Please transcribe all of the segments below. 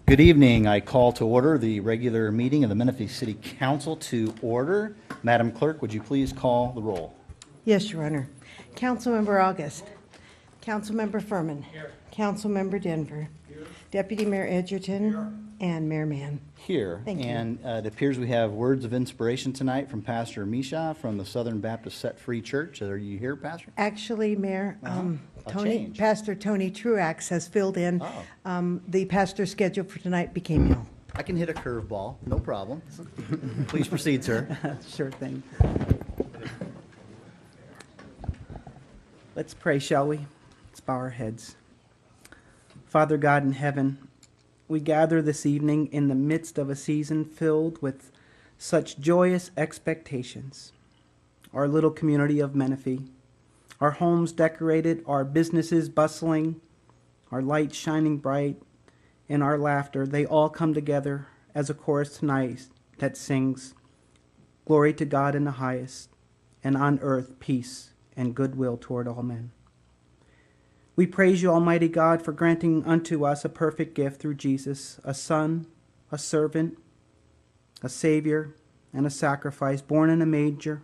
Good evening. I call to order the regular meeting of the Menifee City Council to order. Madam Clerk, would you please call the roll? Yes, Your Honor. Councilmember August. Councilmember Furman. Here. Councilmember Denver. Here. Deputy Mayor Edgerton. Here. And Mayor Mann. Here. Thank you. And it appears we have words of inspiration tonight from Pastor Misha from the Southern Baptist Set Free Church. Are you here, Pastor? Actually, Mayor, Pastor Tony Truax has filled in. The pastor's schedule for tonight became ill. I can hit a curveball, no problem. Please proceed, sir. Sure thing. Let's pray, shall we? Let's bow our heads. Father God in heaven, we gather this evening in the midst of a season filled with such joyous expectations. Our little community of Menifee, our homes decorated, our businesses bustling, our lights shining bright, and our laughter, they all come together as a chorus tonight that sings, "Glory to God in the highest, and on earth peace and goodwill toward all men." We praise you, Almighty God, for granting unto us a perfect gift through Jesus, a Son, a servant, a Savior, and a sacrifice, born in a manger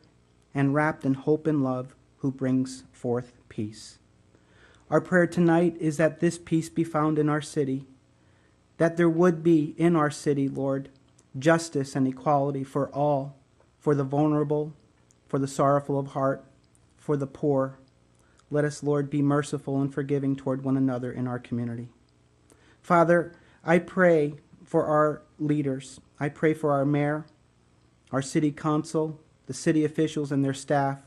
and wrapped in hope and love, who brings forth peace. Our prayer tonight is that this peace be found in our city, that there would be in our city, Lord, justice and equality for all, for the vulnerable, for the sorrowful of heart, for the poor. Let us, Lord, be merciful and forgiving toward one another in our community. Father, I pray for our leaders. I pray for our mayor, our city council, the city officials and their staff,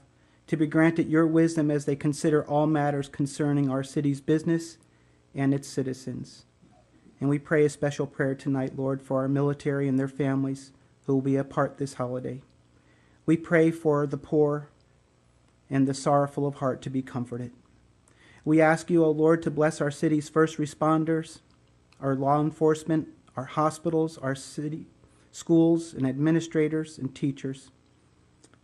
to be granted your wisdom as they consider all matters concerning our city's business and its citizens. And we pray a special prayer tonight, Lord, for our military and their families who will be a part this holiday. We pray for the poor and the sorrowful of heart to be comforted. We ask you, O Lord, to bless our city's first responders, our law enforcement, our hospitals, our city schools and administrators and teachers.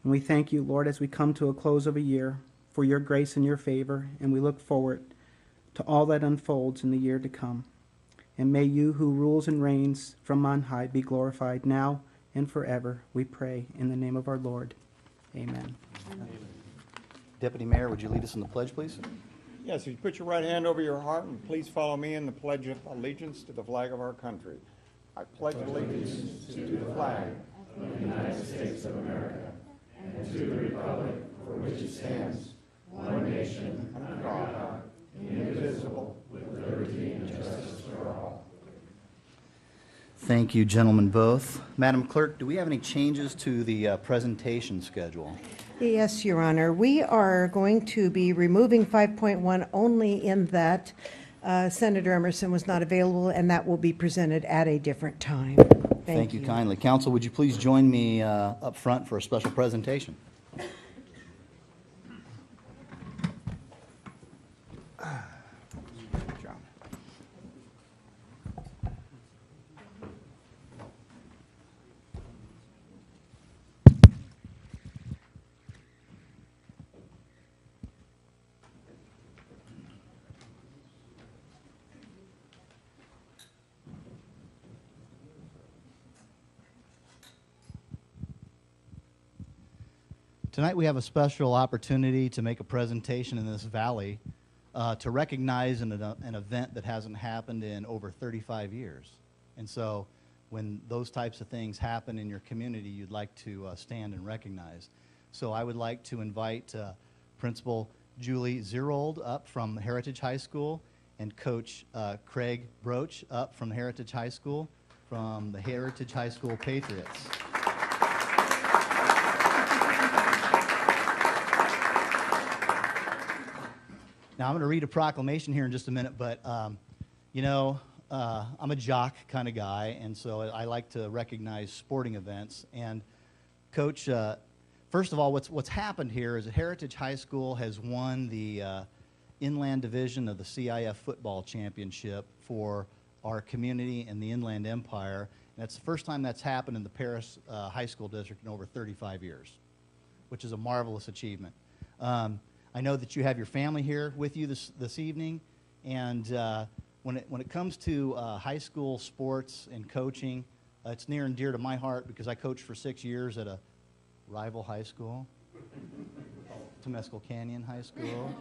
And we thank you, Lord, as we come to a close of a year for your grace and your favor, and we look forward to all that unfolds in the year to come. And may you, who rules and reigns from on high, be glorified now and forever, we pray in the name of our Lord. Amen. Amen. Deputy Mayor, would you lead us in the pledge, please? Yes, if you put your right hand over your heart and please follow me in the pledge of allegiance to the flag of our country. I pledge allegiance to the flag of the United States of America and to the republic for which it stands, one nation, under God, indivisible, with liberty and justice for all. Thank you, gentlemen, both. Madam Clerk, do we have any changes to the presentation schedule? Yes, Your Honor. We are going to be removing 5.1 only in that Senator Emerson was not available, and that will be presented at a different time. Thank you kindly. Council, would you please join me up front for a special presentation? Tonight we have a special opportunity to make a presentation in this valley to recognize an event that hasn't happened in over 35 years. And so when those types of things happen in your community, you'd like to stand and recognize. So I would like to invite Principal Julie Zerold up from Heritage High School and Coach Craig Broach up from Heritage High School, from the Heritage High School Patriots. Now, I'm going to read a proclamation here in just a minute, but, I'm a jock kind of guy, and so I like to recognize sporting events. And, Coach, first of all, what's happened here is that Heritage High School has won the Inland Division of the CIF Football Championship for our community and the Inland Empire. And that's the first time that's happened in the Paris High School District in over 35 years, which is a marvelous achievement. I know that you have your family here with you this evening, and when it comes to high school sports and coaching, it's near and dear to my heart because I coached for 6 years at a rival high school, Temescal Canyon High School.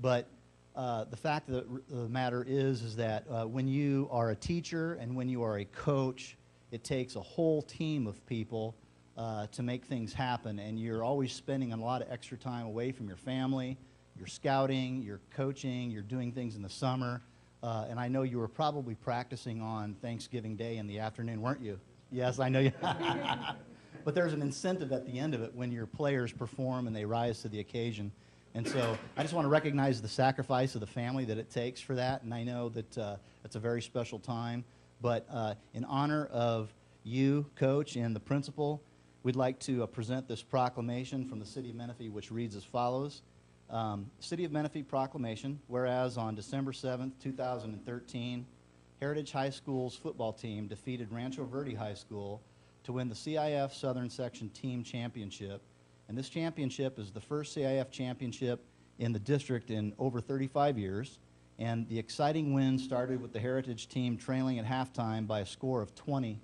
But the fact of the matter is that when you are a teacher and when you are a coach, it takes a whole team of people to make things happen, and you're always spending a lot of extra time away from your family. You're scouting, you're coaching, you're doing things in the summer, and I know you were probably practicing on Thanksgiving Day in the afternoon, weren't you? Yes, I know you. But there's an incentive at the end of it when your players perform and they rise to the occasion. And so I just want to recognize the sacrifice of the family that it takes for that, and I know that it's a very special time. But in honor of you, Coach, and the principal, we'd like to present this proclamation from the City of Menifee, which reads as follows. City of Menifee Proclamation, whereas on December 7th, 2013, Heritage High School's football team defeated Rancho Verde High School to win the CIF Southern Section Team Championship. And this championship is the first CIF championship in the district in over 35 years. And the exciting win started with the Heritage team trailing at halftime by a score of 20-0.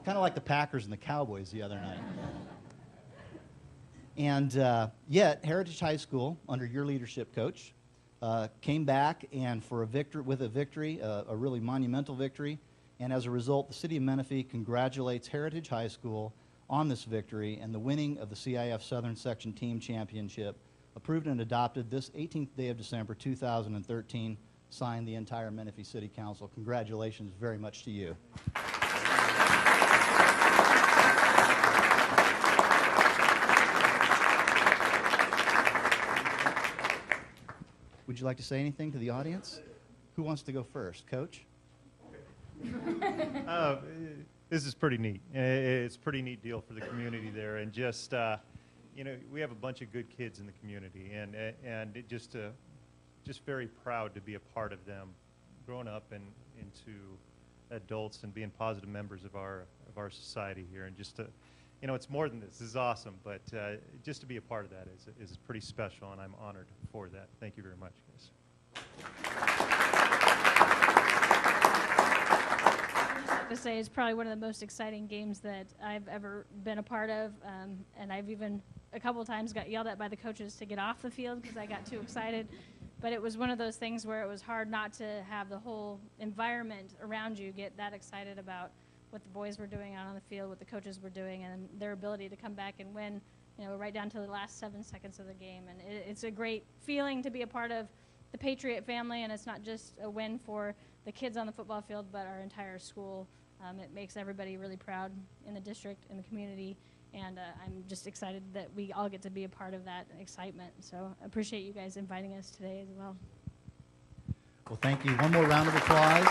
Kind of like the Packers and the Cowboys the other night. And yet, Heritage High School, under your leadership, Coach, came back and with a victory, a really monumental victory. And as a result, the City of Menifee congratulates Heritage High School on this victory and the winning of the CIF Southern Section Team Championship, approved and adopted this 18th day of December 2013, signed the entire Menifee City Council. Congratulations very much to you. Would you like to say anything to the audience? Who wants to go first? Coach? This is pretty neat. It's a pretty neat deal for the community there, and just we have a bunch of good kids in the community, and it just very proud to be a part of them, growing up and into adults and being positive members of our society here, and just to, it's more than this. This is awesome, but just to be a part of that is pretty special, and I'm honored for that. Thank you very much, guys. To say it's probably one of the most exciting games that I've ever been a part of, and I've even a couple times got yelled at by the coaches to get off the field because I got too excited. But it was one of those things where it was hard not to have the whole environment around you get that excited about what the boys were doing out on the field, what the coaches were doing, and their ability to come back and win, right down to the last 7 seconds of the game. And it's a great feeling to be a part of the Patriot family, and it's not just a win for the kids on the football field, but our entire school. It makes everybody really proud in the district, in the community, and I'm just excited that we all get to be a part of that excitement. So I appreciate you guys inviting us today as well. Well, thank you. One more round of applause.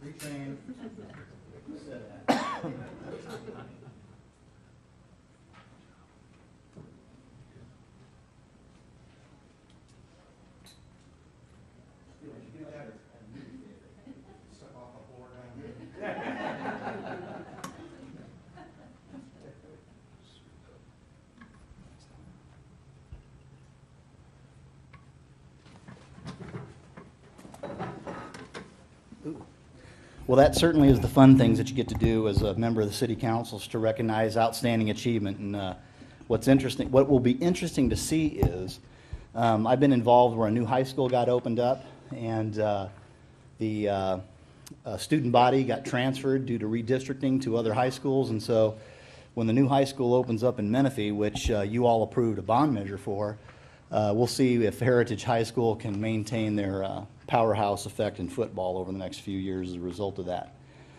Retrain. Well, that certainly is the fun things that you get to do as a member of the city council, is to recognize outstanding achievement. And what will be interesting to see is, I've been involved where a new high school got opened up, and the student body got transferred due to redistricting to other high schools. And so when the new high school opens up in Menifee, which you all approved a bond measure for, we'll see if Heritage High School can maintain their powerhouse effect in football over the next few years as a result of that.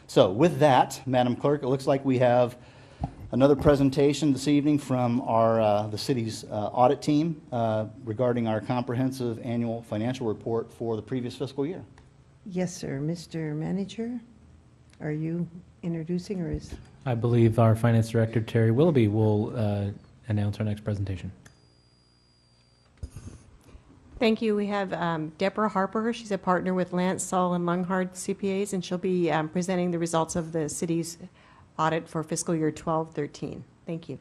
So with that, Madam Clerk, it looks like we have Another presentation this evening from the city's audit team regarding our comprehensive annual financial report for the previous fiscal year. Yes, sir. Mr. Manager, are you introducing or is? I believe our Finance Director, Terry Willoughby, will announce our next presentation. Thank you. We have Deborah Harper. She's a partner with Lance, Saul, and Lunghard CPAs, and she'll be presenting the results of the city's audit for fiscal year 12-13. Thank you.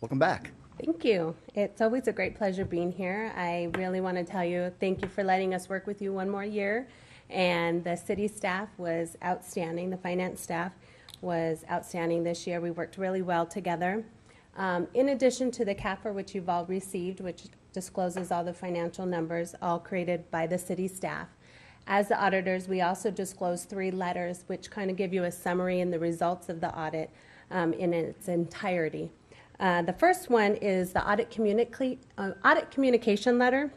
Welcome back. Thank you. It's always a great pleasure being here. I really want to tell you thank you for letting us work with you one more year. And the city staff was outstanding. The finance staff was outstanding this year. We worked really well together. In addition to the CAFR, which you've all received, which discloses all the financial numbers, all created by the city staff. As the auditors, we also disclose 3 letters, which kind of give you a summary and the results of the audit in its entirety. The first one is the audit communication letter.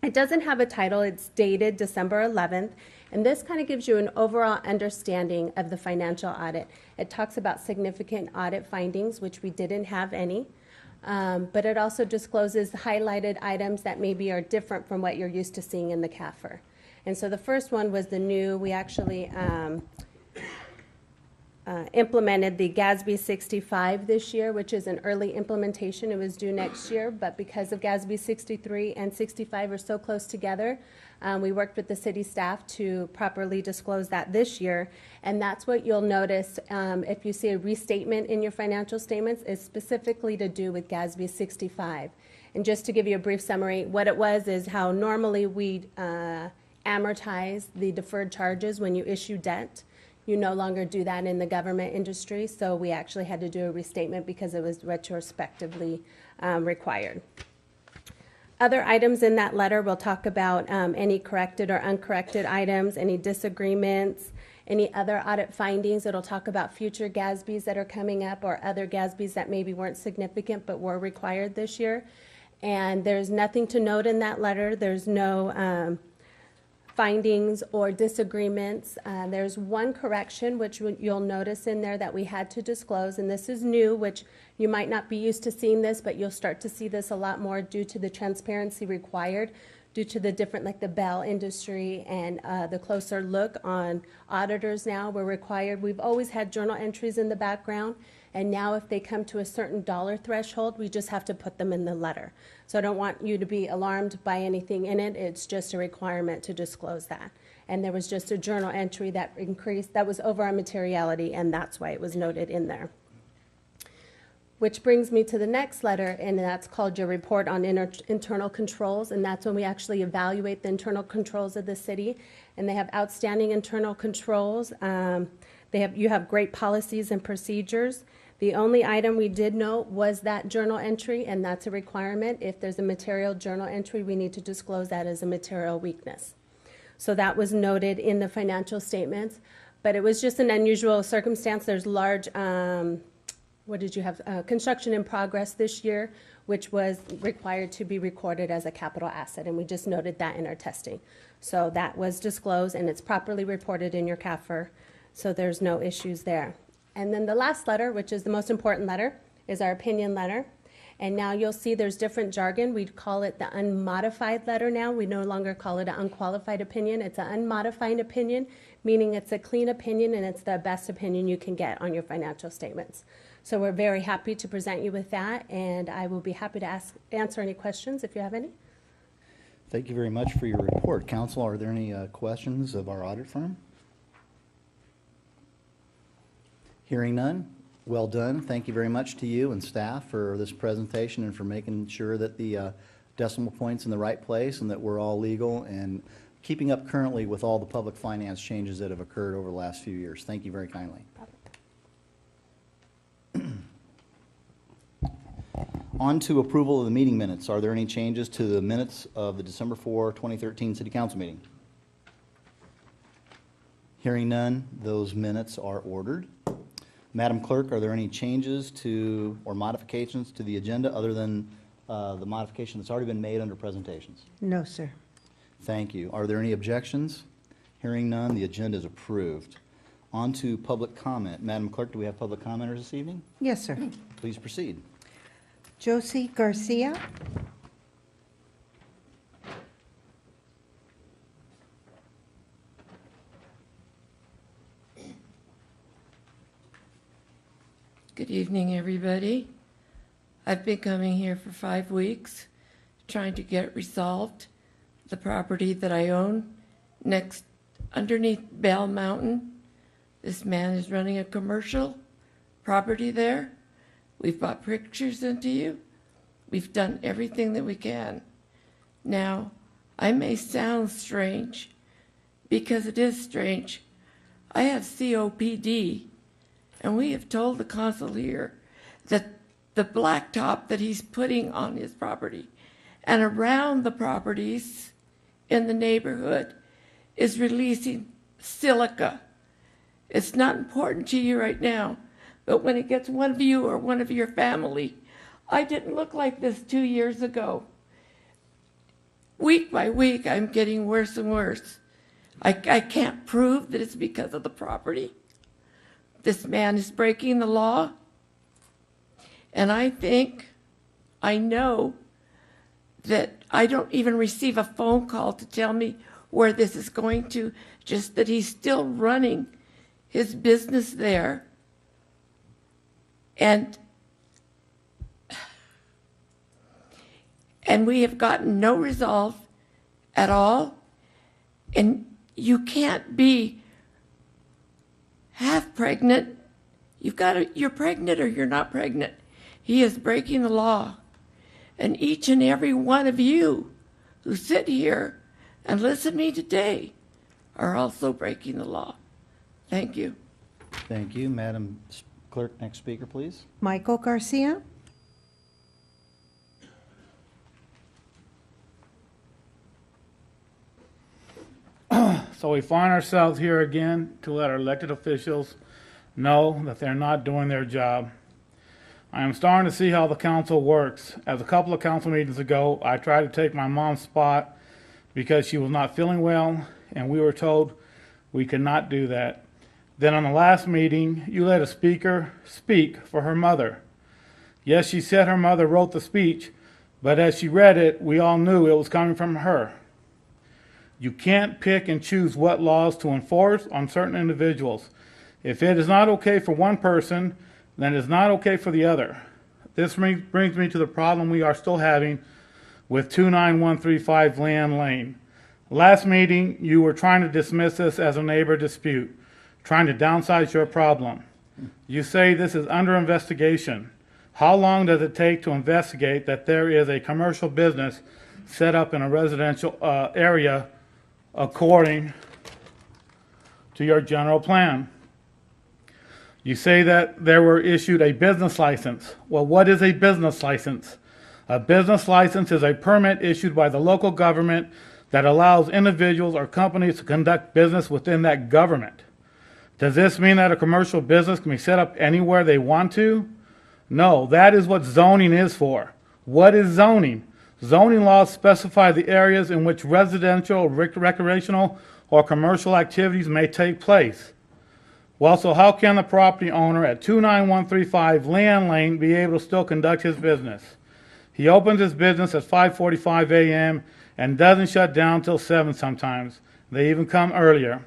It doesn't have a title. It's dated December 11th, and this kind of gives you an overall understanding of the financial audit. It talks about significant audit findings, which we didn't have any, but it also discloses highlighted items that maybe are different from what you're used to seeing in the CAFR. And so the first one was we actually implemented the GASB 65 this year, which is an early implementation. It was due next year, but because of GASB 63 and 65 are so close together, we worked with the city staff to properly disclose that this year. And that's what you'll notice if you see a restatement in your financial statements is specifically to do with GASB 65. And just to give you a brief summary, what it was is how normally we amortize the deferred charges when you issue debt. You no longer do that in the government industry, so we actually had to do a restatement because it was retrospectively required. Other items in that letter, we'll talk about any corrected or uncorrected items, any disagreements, any other audit findings. It'll talk about future GASBs that are coming up or other GASBs that maybe weren't significant but were required this year. And there's nothing to note in that letter. There's no findings or disagreements. There's one correction which you'll notice in there that we had to disclose, and this is new, which you might not be used to seeing this, but you'll start to see this a lot more due to the transparency required, due to the different, like the Bell industry and the closer look on auditors now. We're required. We've always had journal entries in the background, and now if they come to a certain dollar threshold, we just have to put them in the letter. So I don't want you to be alarmed by anything in it. It's just a requirement to disclose that. And there was just a journal entry that increased, that was over our materiality, and that's why it was noted in there. Which brings me to the next letter, and that's called your report on internal controls, and that's when we actually evaluate the internal controls of the city. And they have outstanding internal controls. You have great policies and procedures. The only item we did note was that journal entry, and that's a requirement. If there's a material journal entry, we need to disclose that as a material weakness. So that was noted in the financial statements, but it was just an unusual circumstance. There's large, construction in progress this year, which was required to be recorded as a capital asset, and we just noted that in our testing. So that was disclosed, and it's properly reported in your CAFR, so there's no issues there. And then the last letter, which is the most important letter, is our opinion letter. And now you'll see there's different jargon. We call it the unmodified letter now. We no longer call it an unqualified opinion. It's an unmodified opinion, meaning it's a clean opinion and it's the best opinion you can get on your financial statements. So we're very happy to present you with that, and I will be happy to answer any questions if you have any. Thank you very much for your report. Council, are there any questions of our audit firm? Hearing none, well done. Thank you very much to you and staff for this presentation and for making sure that the decimal point's in the right place and that we're all legal and keeping up currently with all the public finance changes that have occurred over the last few years. Thank you very kindly. On to approval of the meeting minutes. Are there any changes to the minutes of the December 4, 2013 City Council meeting? Hearing none, those minutes are ordered. Madam Clerk, are there any changes to or modifications to the agenda other than the modification that's already been made under presentations? No, sir. Thank you. Are there any objections? Hearing none, the agenda is approved. On to public comment. Madam Clerk, do we have public commenters this evening? Yes, sir. Please proceed. Josie Garcia. Good evening, everybody. I've been coming here for 5 weeks, trying to get resolved the property that I own next, underneath Bell Mountain. This man is running a commercial property there. We've brought pictures into you. We've done everything that we can. Now, I may sound strange, because it is strange. I have COPD, and we have told the consul here that the blacktop that he's putting on his property and around the properties in the neighborhood is releasing silica. It's not important to you right now, but when it gets one of you or one of your family, I didn't look like this 2 years ago. Week by week, I'm getting worse and worse. I can't prove that it's because of the property. This man is breaking the law. And I know that I don't even receive a phone call to tell me where this is going to, just that he's still running his business there. And we have gotten no resolve at all. And you can't be half pregnant. You're pregnant or you're not pregnant. He is breaking the law. And each and every one of you who sit here and listen to me today are also breaking the law. Thank you. Thank you. Madam Clerk, next speaker, please. Michael Garcia. So we find ourselves here again to let our elected officials know that they're not doing their job. I am starting to see how the council works. As a couple of council meetings ago, I tried to take my mom's spot because she was not feeling well, and we were told we could not do that. Then on the last meeting, you let a speaker speak for her mother. Yes, she said her mother wrote the speech, but as she read it, we all knew it was coming from her. You can't pick and choose what laws to enforce on certain individuals. If it is not okay for one person, then it's not okay for the other. This brings me to the problem we are still having with 29135 Land Lane. Last meeting, you were trying to dismiss this as a neighbor dispute, trying to downsize your problem. You say this is under investigation. How long does it take to investigate that there is a commercial business set up in a residential area according to your general plan? You say that there were issued a business license. Well, what is a business license? A business license is a permit issued by the local government that allows individuals or companies to conduct business within that government. Does this mean that a commercial business can be set up anywhere they want to? No, that is what zoning is for. What is zoning? Zoning laws specify the areas in which residential, recreational, or commercial activities may take place. Well, so how can the property owner at 29135 Land Lane be able to still conduct his business? He opens his business at 5:45 a.m. and doesn't shut down till 7 sometimes. They even come earlier.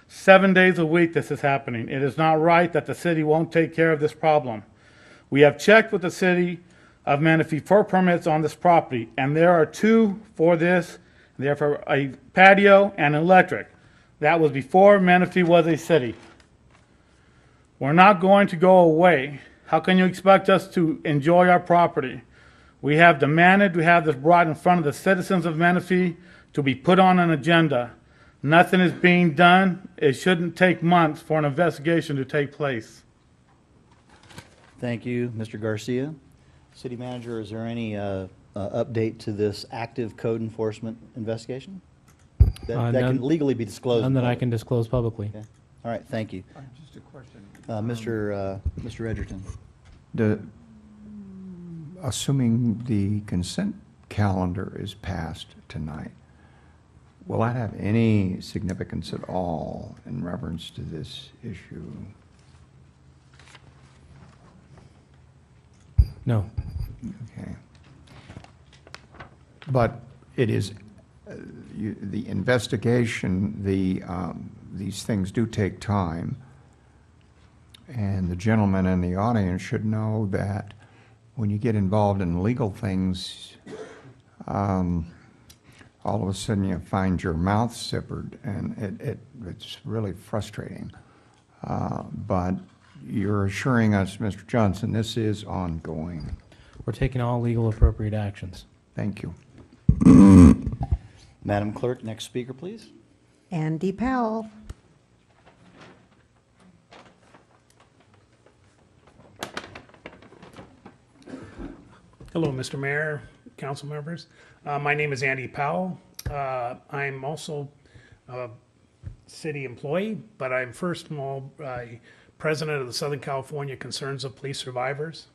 7 days a week this is happening. It is not right that the city won't take care of this problem. We have checked with the city of Menifee for permits on this property, and there are 2 for this. They're for a patio and electric. That was before Menifee was a city. We're not going to go away. How can you expect us to enjoy our property? We have demanded to have this brought in front of the citizens of Menifee to be put on an agenda. Nothing is being done. It shouldn't take months for an investigation to take place. Thank you, Mr. Garcia. City Manager, is there any update to this active code enforcement investigation that None- can legally be disclosed? None that I public? can disclose publicly. Okay. All right, thank you. Just a question. Mr. Edgerton. Assuming the consent calendar is passed tonight, Will that have any significance at all in reference to this issue? No. Okay. But it is, the investigation, these things do take time. And the gentleman in the audience should know that when you get involved in legal things, all of a sudden you find your mouth zippered, and it's really frustrating. But you're assuring us, Mr. Johnson, this is ongoing. We're taking all legal appropriate actions. Thank you. Madam Clerk, next speaker, please. Andy Powell. Hello, Mr. Mayor, council members. My name is Andy Powell. I'm also a city employee, but I'm first of all president of the Southern California Concerns of Police Survivors.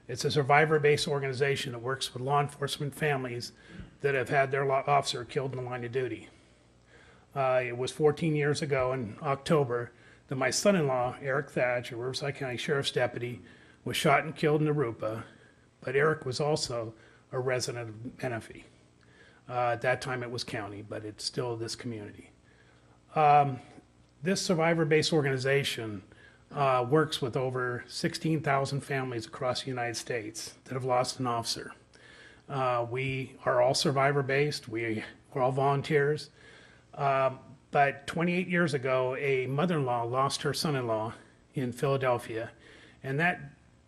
It's a survivor-based organization that works with law enforcement families that have had their officer killed in the line of duty. It was 14 years ago in October that my son-in-law, Eric Thatch, a Riverside County Sheriff's deputy, was shot and killed in Arupa, but Eric was also a resident of Menifee. At that time it was county, but it's still this community. This survivor-based organization works with over 16,000 families across the United States that have lost an officer. We are all survivor-based. We're all volunteers. But 28 years ago, a mother-in-law lost her son-in-law in Philadelphia. And that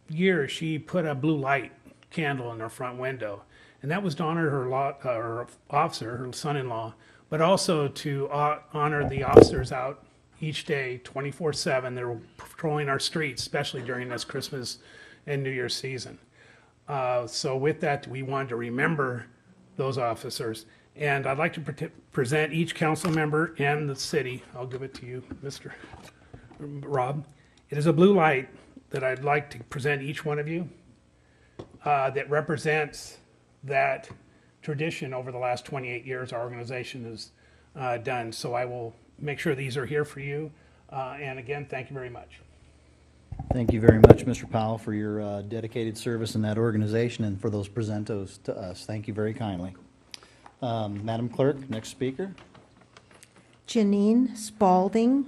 year, she put a blue light candle in her front window. And that was to honor her officer, her son-in-law, but also to honor the officers out each day, 24/7. They're patrolling our streets, especially during this Christmas and New Year's season. So with that, we wanted to remember those officers. And I'd like to present each council member and the city. I'll give it to you, Mr. Rob. It is a blue light that I'd like to present each one of you that represents that tradition over the last 28 years our organization has done. So I will make sure these are here for you. And again, thank you very much. Thank you very much, Mr. Powell, for your dedicated service in that organization and for those presentos to us. Thank you very kindly. Madam Clerk, next speaker. Janine Spalding.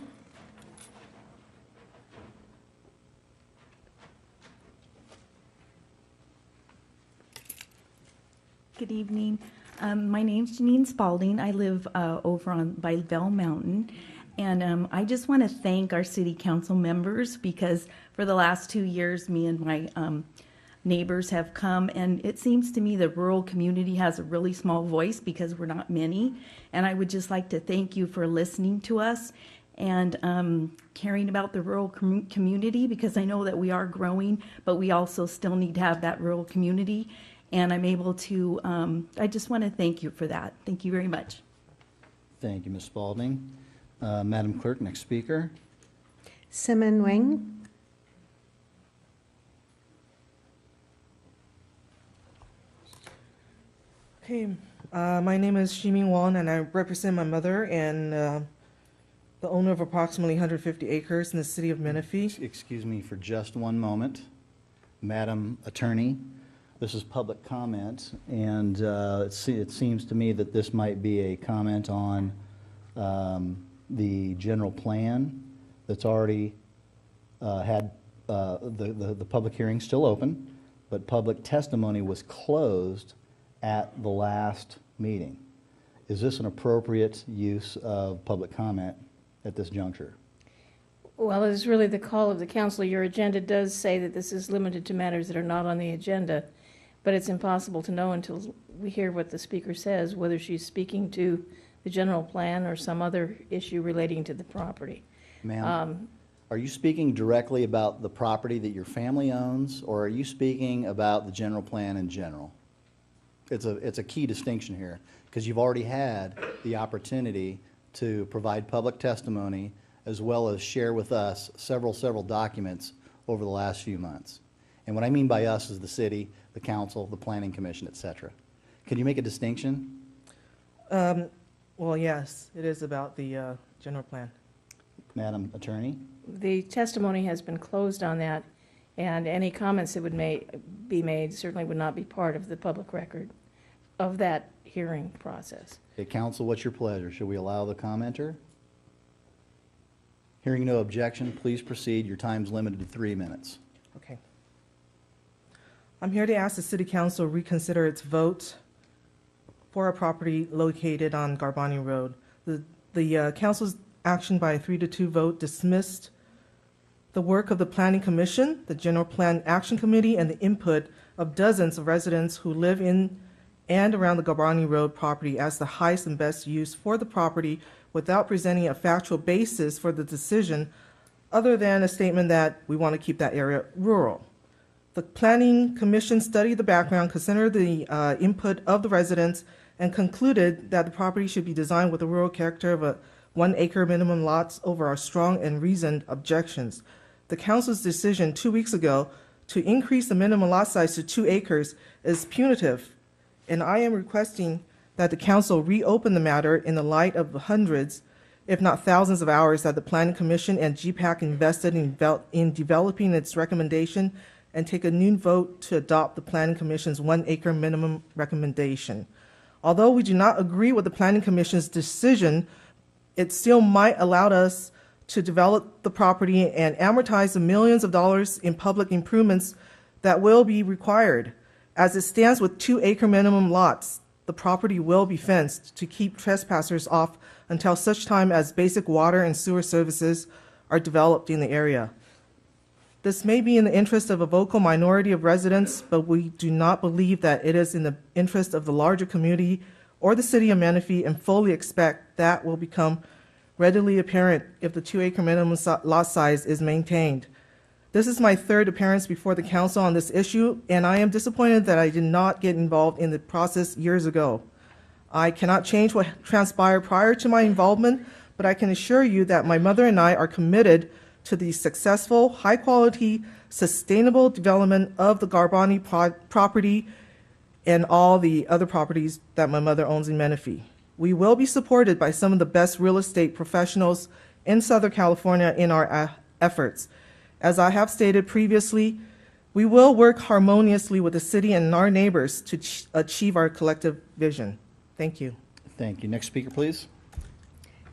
Good evening. My name's Janine Spalding. I live over by Bell Mountain. And I just want to thank our city council members because for the last 2 years, me and my neighbors have come, and it seems to me the rural community has a really small voice because we're not many. And I would just like to thank you for listening to us and caring about the rural community, because I know that we are growing, but we also still need to have that rural community. And I'm able to, I just want to thank you for that. Thank you very much. Thank you, Ms. Spalding. Madam Clerk, next speaker. Simon Wing. Okay, my name is Shiming Won, and I represent my mother and the owner of approximately 150 acres in the city of Menifee. Excuse me for just one moment. Madam Attorney, this is public comment, and it seems to me that this might be a comment on the general plan that's already had the public hearing still open, but public testimony was closed at the last meeting. Is this an appropriate use of public comment at this juncture? Well, it's really the call of the council. Your agenda does say that this is limited to matters that are not on the agenda, but it's impossible to know until we hear what the speaker says, whether she's speaking to the general plan or some other issue relating to the property. Ma'am, are you speaking directly about the property that your family owns, or are you speaking about the general plan in general? It's a key distinction here, because you've already had the opportunity to provide public testimony as well as share with us several documents over the last few months. And what I mean by us is the city, the council, the planning commission, et cetera. Can you make a distinction? Well, yes, it is about the general plan. Madam Attorney? The testimony has been closed on that, and any comments that would be made certainly would not be part of the public record of that hearing process. Okay, counsel, what's your pleasure? Should we allow the commenter? Hearing no objection, please proceed. Your time's limited to 3 minutes. Okay. I'm here to ask the City Council reconsider its vote for a property located on Garbani Road. The council's action by a 3-2 vote dismissed the work of the Planning Commission, the General Plan Action Committee, and the input of dozens of residents who live in and around the Garbani Road property as the highest and best use for the property without presenting a factual basis for the decision other than a statement that we want to keep that area rural. The Planning Commission studied the background, considered the input of the residents, and concluded that the property should be designed with the rural character of a 1 acre minimum lots over our strong and reasoned objections. The council's decision 2 weeks ago to increase the minimum lot size to 2 acres is punitive, and I am requesting that the council reopen the matter in the light of the hundreds, if not thousands of hours that the Planning Commission and GPAC invested in developing its recommendation, and take a new vote to adopt the Planning Commission's 1 acre minimum recommendation. Although we do not agree with the Planning Commission's decision, it still might allow us to develop the property and amortize the millions of dollars in public improvements that will be required. As it stands with 2 acre minimum lots, the property will be fenced to keep trespassers off until such time as basic water and sewer services are developed in the area. This may be in the interest of a vocal minority of residents, but we do not believe that it is in the interest of the larger community or the city of Menifee, and fully expect that will become readily apparent if the 2 acre minimum lot size is maintained. This is my 3rd appearance before the council on this issue, and I am disappointed that I did not get involved in the process years ago. I cannot change what transpired prior to my involvement, but I can assure you that my mother and I are committed to the successful, high-quality, sustainable development of the Garbani property and all the other properties that my mother owns in Menifee. We will be supported by some of the best real estate professionals in Southern California in our efforts. As I have stated previously, we will work harmoniously with the city and our neighbors to achieve our collective vision. Thank you. Thank you. Next speaker, please.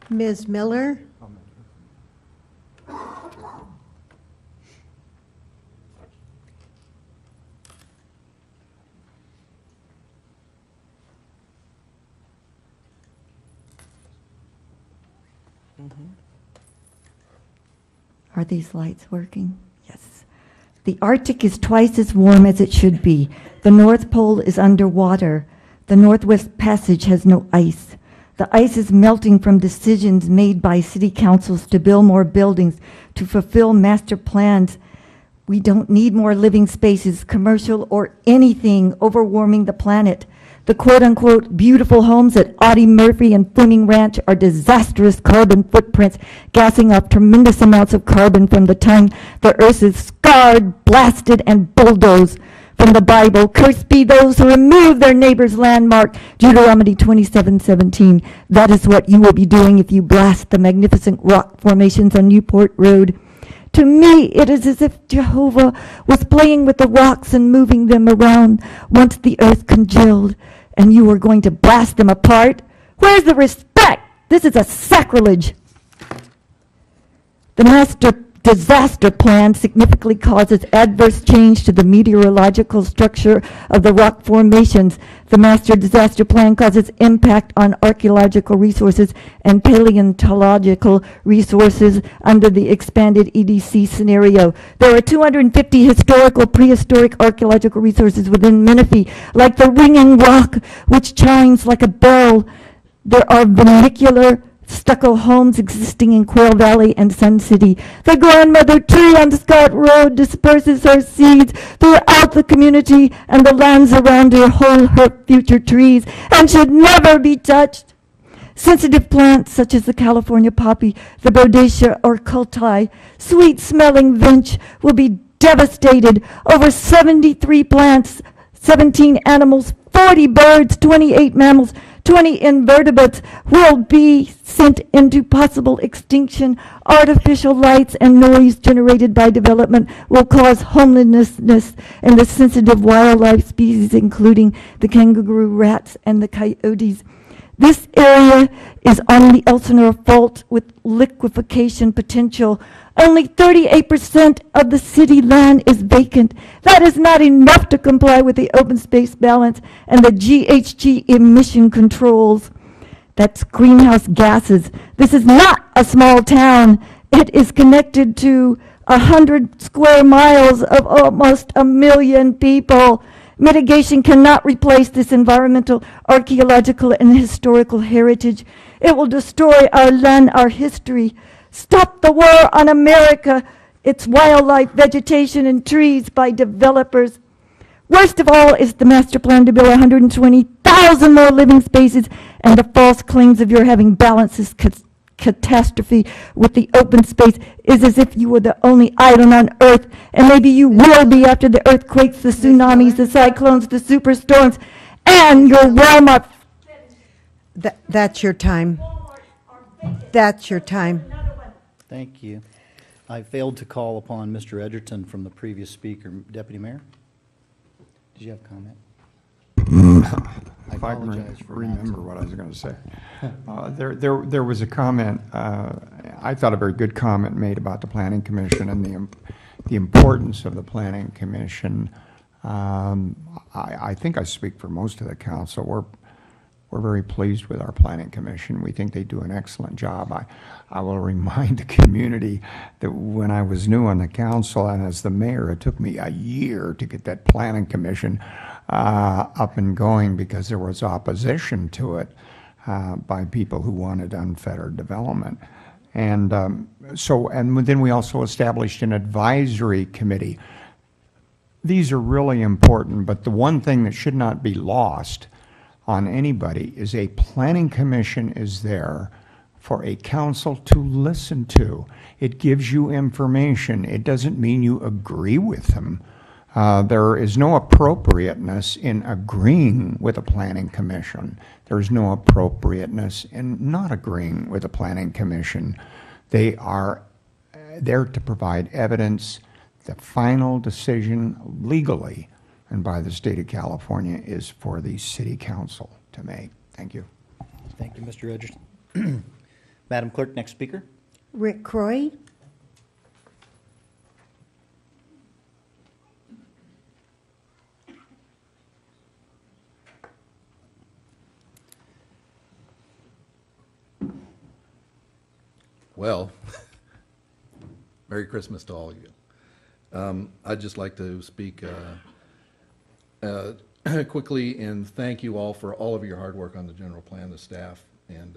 Ms. Miller? Are these lights working? Yes. The Arctic is twice as warm as it should be. The North Pole is underwater. The Northwest Passage has no ice. The ice is melting from decisions made by city councils to build more buildings, to fulfill master plans. We don't need more living spaces, commercial or anything, overwarming the planet. The quote-unquote beautiful homes at Audie Murphy and Fleming Ranch are disastrous carbon footprints, gassing off tremendous amounts of carbon from the time the earth is scarred, blasted, and bulldozed. From the Bible, cursed be those who remove their neighbor's landmark, Deuteronomy 27:17. That is what you will be doing if you blast the magnificent rock formations on Newport Road. To me, it is as if Jehovah was playing with the rocks and moving them around once the earth congealed, and you were going to blast them apart. Where's the respect? This is a sacrilege. The master disaster plan significantly causes adverse change to the meteorological structure of the rock formations. The master disaster plan causes impact on archaeological resources and paleontological resources under the expanded EDC scenario. There are 250 historical, prehistoric archaeological resources within Menifee, like the Ringing Rock, which chimes like a bell. There are vernacular stucco homes existing in Quail Valley and Sun City. The grandmother tree on Scott Road disperses her seeds throughout the community, and the lands around her hold her future trees and should never be touched. Sensitive plants such as the California poppy, the Bodacia or Kultai, sweet-smelling vench will be devastated. Over 73 plants, 17 animals 40 birds, 28 mammals, 20 invertebrates will be sent into possible extinction. Artificial lights and noise generated by development will cause homelessness in the sensitive wildlife species, including the kangaroo rats and the coyotes. This area is on the Elsinore Fault with liquefaction potential. Only 38% of the city land is vacant. That is not enough to comply with the open space balance and the GHG emission controls. That's greenhouse gases. This is not a small town. It is connected to 100 square miles of almost 1 million people. Mitigation cannot replace this environmental, archaeological, and historical heritage. It will destroy our land, our history. Stop the war on America, its wildlife, vegetation, and trees by developers. Worst of all is the master plan to build 120,000 more living spaces, and the false claims of your having balanced this catastrophe with the open space is as if you were the only island on earth, and maybe you will be after the earthquakes, the tsunamis, the cyclones, the superstorms, and your Walmart. That's your time. That's your time. Thank you. I failed to call upon Mr. Edgerton from the previous speaker. Deputy Mayor? Did you have a comment? I If I can apologize for remember what I was going to say. There was a comment, I thought a very good comment made about the Planning Commission and the importance of the Planning Commission. I think I speak for most of the council. We're very pleased with our Planning Commission. We think they do an excellent job. I will remind the community that when I was new on the council and as the mayor, it took me a year to get that Planning Commission up and going because there was opposition to it by people who wanted unfettered development. And and then we also established an advisory committee. These are really important, but the one thing that should not be lost on anybody is a planning commission is there for a council to listen to. It gives you information. It doesn't mean you agree with them. There is no appropriateness in agreeing with a planning commission. There's no appropriateness in not agreeing with a planning commission. They are there to provide evidence. The final decision legally and by the state of California is for the city council to make. Thank you. Thank you, Mr. Edgerton. Madam Clerk, next speaker. Rick Croy. Well, Merry Christmas to all of you. I'd just like to speak quickly and thank you all for all of your hard work on the general plan, the staff, and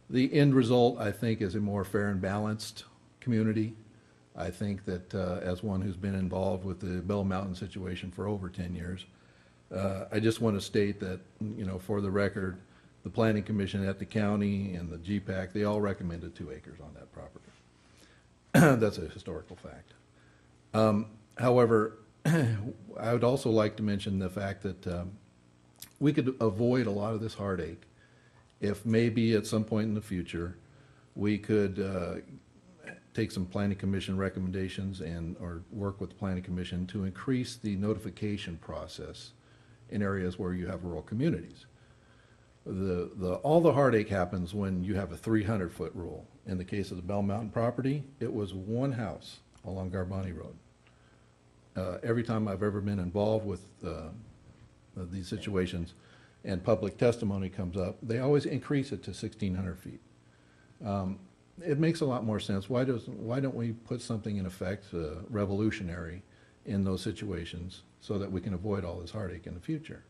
the end result, I think, is a more fair and balanced community. I think that as one who's been involved with the Bell Mountain situation for over 10 years, I just want to state that, for the record, the Planning Commission at the county and the GPAC, they all recommended 2 acres on that property. That's a historical fact. However, I would also like to mention the fact that we could avoid a lot of this heartache if maybe at some point in the future we could take some Planning Commission recommendations or work with the Planning Commission to increase the notification process in areas where you have rural communities. All the heartache happens when you have a 300-foot rule. In the case of the Bell Mountain property, it was one house along Garbani Road. Every time I've ever been involved with these situations and public testimony comes up, they always increase it to 1,600 feet. It makes a lot more sense. Why don't we put something in effect revolutionary in those situations so that we can avoid all this heartache in the future?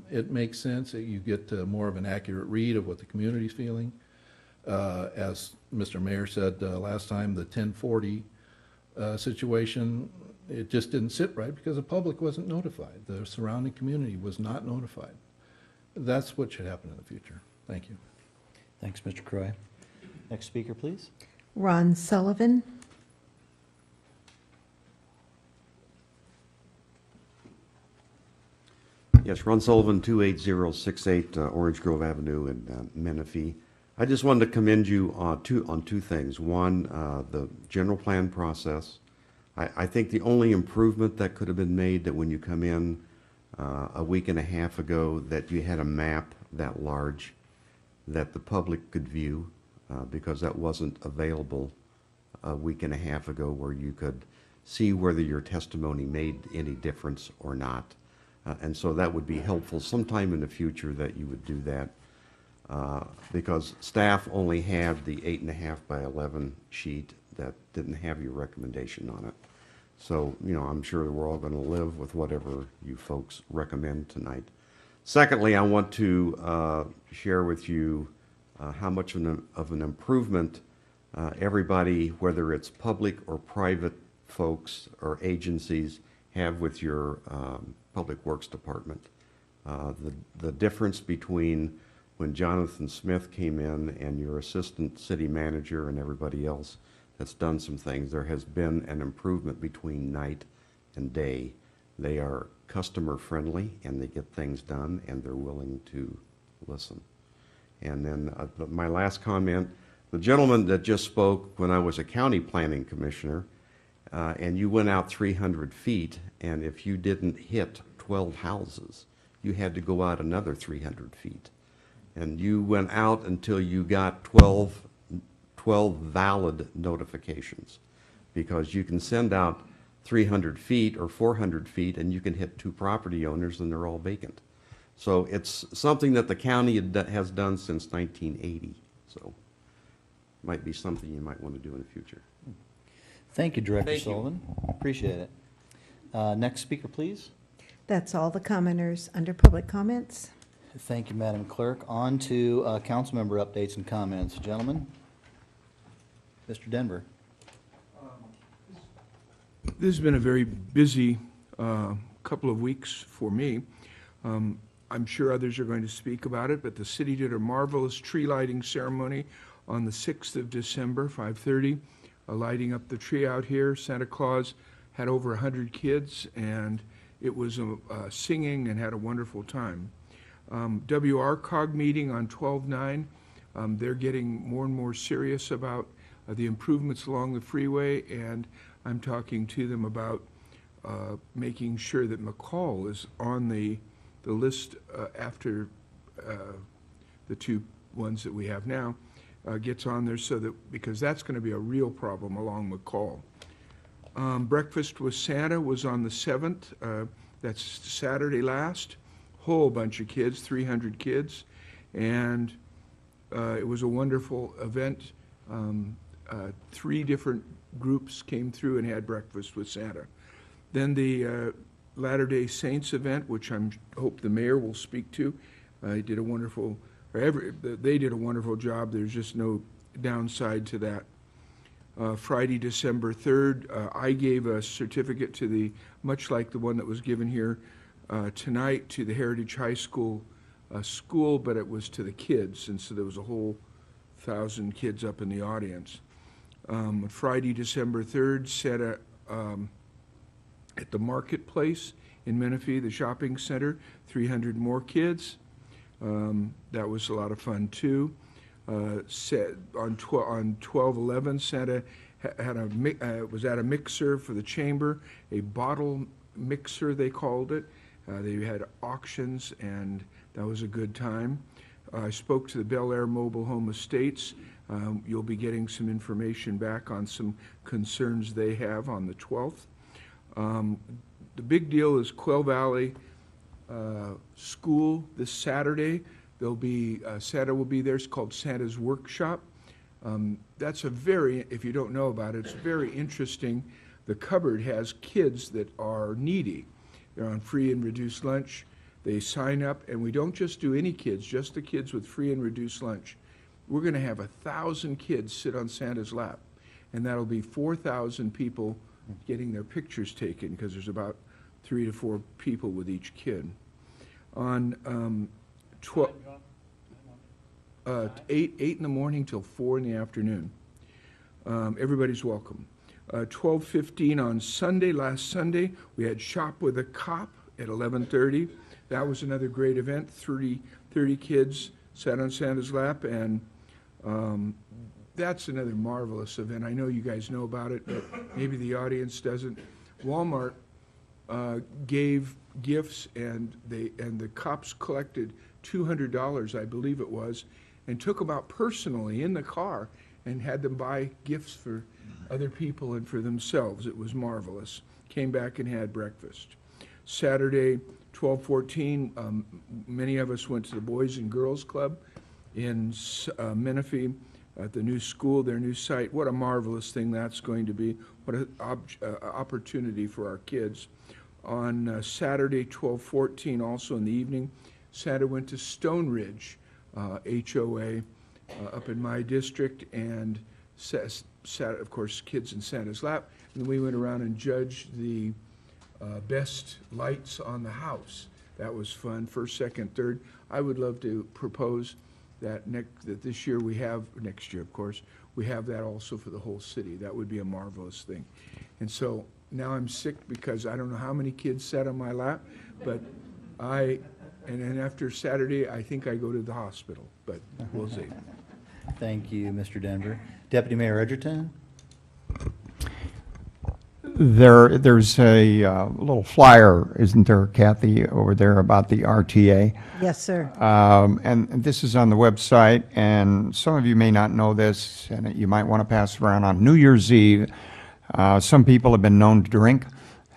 It makes sense that you get more of an accurate read of what the community's feeling. As Mr. Mayor said last time, the 1040 situation, it just didn't sit right because the public wasn't notified. The surrounding community was not notified. That's what should happen in the future. Thank you. Thanks, Mr. Croy. Next speaker, please. Ron Sullivan. Yes, Ron Sullivan, 28068 Orange Grove Avenue in Menifee. I just wanted to commend you on two things. One, the general plan process. I think the only improvement that could have been made that when you come in a week and a half ago that you had a map that large that the public could view because that wasn't available a week and a half ago where you could see whether your testimony made any difference or not. And so that would be helpful sometime in the future that you would do that because staff only had the 8.5 by 11 sheet that didn't have your recommendation on it. So, you know, I'm sure that we're all going to live with whatever you folks recommend tonight. Secondly, I want to share with you how much of an improvement everybody, whether it's public or private folks or agencies, have with your Public Works Department. The difference between when Jonathan Smith came in and your assistant city manager and everybody else that's done some things, there has been an improvement between night and day. They are customer friendly and they get things done and they're willing to listen. And then my last comment, the gentleman that just spoke when I was a county planning commissioner, and you went out 300 feet, and if you didn't hit 12 houses, you had to go out another 300 feet. And you went out until you got 12 valid notifications, because you can send out 300 feet or 400 feet and you can hit 2 property owners and they're all vacant. So it's something that the county has done since 1980. So might be something you might want to do in the future. Thank you, Director Thank you. Sullivan. Appreciate it. Next speaker, please. That's all the commenters under public comments. Thank you, Madam Clerk. On to council member updates and comments. Gentlemen. Mr. Denver. This has been a very busy couple of weeks for me. I'm sure others are going to speak about it, but the city did a marvelous tree lighting ceremony on the 6th of December, 5:30, lighting up the tree out here. Santa Claus had over 100 kids, and it was singing and had a wonderful time. WRCOG meeting on 12/9, they're getting more and more serious about the improvements along the freeway, and I'm talking to them about making sure that McCall is on the list after the 2 ones that we have now gets on there, so that, because that's going to be a real problem along McCall. Breakfast with Santa was on the 7th. That's Saturday last. Whole bunch of kids, 300 kids, and it was a wonderful event. 3 different groups came through and had breakfast with Santa. Then the Latter-day Saints event, which I hope the mayor will speak to. They did a wonderful job. There's just no downside to that. Friday, December 3rd, I gave a certificate to the, much like the one that was given here tonight, to the Heritage High School school, but it was to the kids, and so there was a whole 1,000 kids up in the audience. Friday, December 3rd, set at the marketplace in Menifee, the shopping center, 300 more kids. That was a lot of fun too. Set on 12/11, Santa was at a mixer for the chamber, a bottle mixer they called it. They had auctions, and that was a good time. I spoke to the Bel Air Mobile Home Estates. You'll be getting some information back on some concerns they have on the 12th. The big deal is Quail Valley School this Saturday. There'll be Santa will be there. It's called Santa's Workshop. That's a very, if you don't know about it, it's very interesting. The cupboard has kids that are needy. They're on free and reduced lunch. They sign up, and we don't just do any kids, just the kids with free and reduced lunch. We're going to have 1,000 kids sit on Santa's lap, and that'll be 4,000 people getting their pictures taken, because there's about 3 to 4 people with each kid. On 8 in the morning till 4 in the afternoon. Everybody's welcome. 12:15 on Sunday, last Sunday, we had Shop with a Cop at 11:30. that was another great event. 30 kids sat on Santa's lap, and that's another marvelous event. I know you guys know about it, but maybe the audience doesn't. Walmart gave gifts, and the cops collected $200, I believe it was, and took them out personally in the car and had them buy gifts for other people and for themselves. It was marvelous. Came back and had breakfast. Saturday, 12/14, many of us went to the Boys and Girls Club in Menifee at the new school, their new site. What a marvelous thing that's going to be. What an opportunity for our kids. On Saturday, 12/14, also in the evening, Santa went to Stone Ridge HOA up in my district and sat, of course, kids in Santa's lap. And we went around and judged the best lights on the house. That was fun, first, second, third. I would love to propose that that this year we have, next year of course, we have that also for the whole city. That would be a marvelous thing. And so now I'm sick because I don't know how many kids sat on my lap, but and then after Saturday, I think I go to the hospital, but we'll see. Thank you, Mr. Denver. Deputy Mayor Edgerton? There's a little flyer, isn't there, Kathy, over there about the RTA? Yes, sir. And this is on the website, and some of you may not know this, and you might want to pass it around. On New Year's Eve, some people have been known to drink,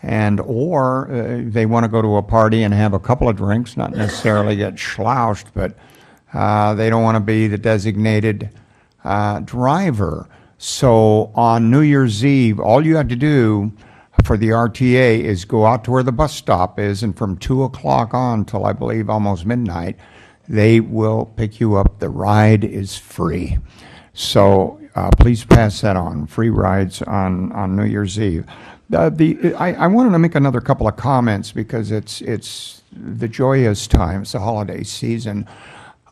or they want to go to a party and have a couple of drinks, not necessarily get schloused, but they don't want to be the designated driver. So on New Year's Eve, all you have to do for the RTA is go out to where the bus stop is, and from 2 o'clock on till I believe almost midnight, they will pick you up. The ride is free. So please pass that on. Free rides on New Year's Eve. I wanted to make another couple of comments because it's the joyous time. It's the holiday season.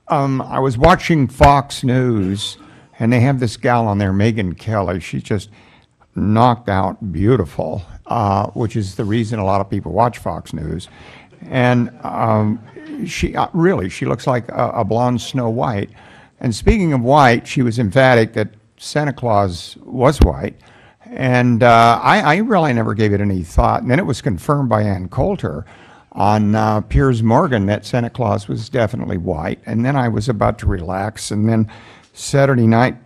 I was watching Fox News, and they have this gal on there, Megyn Kelly. She's just knocked out beautiful, which is the reason a lot of people watch Fox News. And she looks like a blonde Snow White. And speaking of white, she was emphatic that Santa Claus was white. And I really never gave it any thought. And then it was confirmed by Ann Coulter on Piers Morgan that Santa Claus was definitely white. And then I was about to relax. And then Saturday night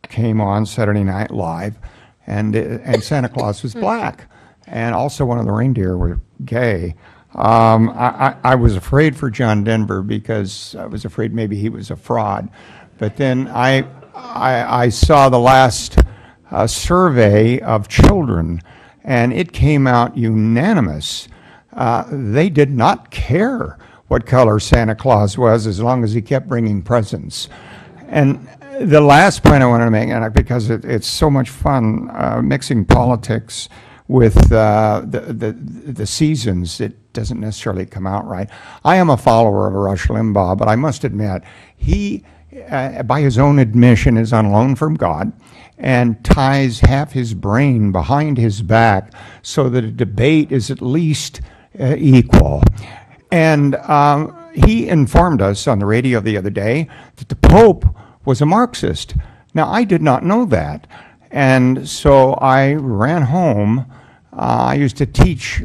came on, Saturday Night Live, and Santa Claus was black. And also one of the reindeer were gay. I was afraid for John Denver because I was afraid maybe he was a fraud. But then I saw the last survey of children, and it came out unanimous. They did not care what color Santa Claus was as long as he kept bringing presents. And the last point I wanted to make, and because it's so much fun mixing politics with the seasons, it doesn't necessarily come out right. I am a follower of Rush Limbaugh, but I must admit, he, by his own admission, is on loan from God and ties half his brain behind his back so that a debate is at least equal. And he informed us on the radio the other day that the Pope was a Marxist. Now, I did not know that. And so I ran home. I used to teach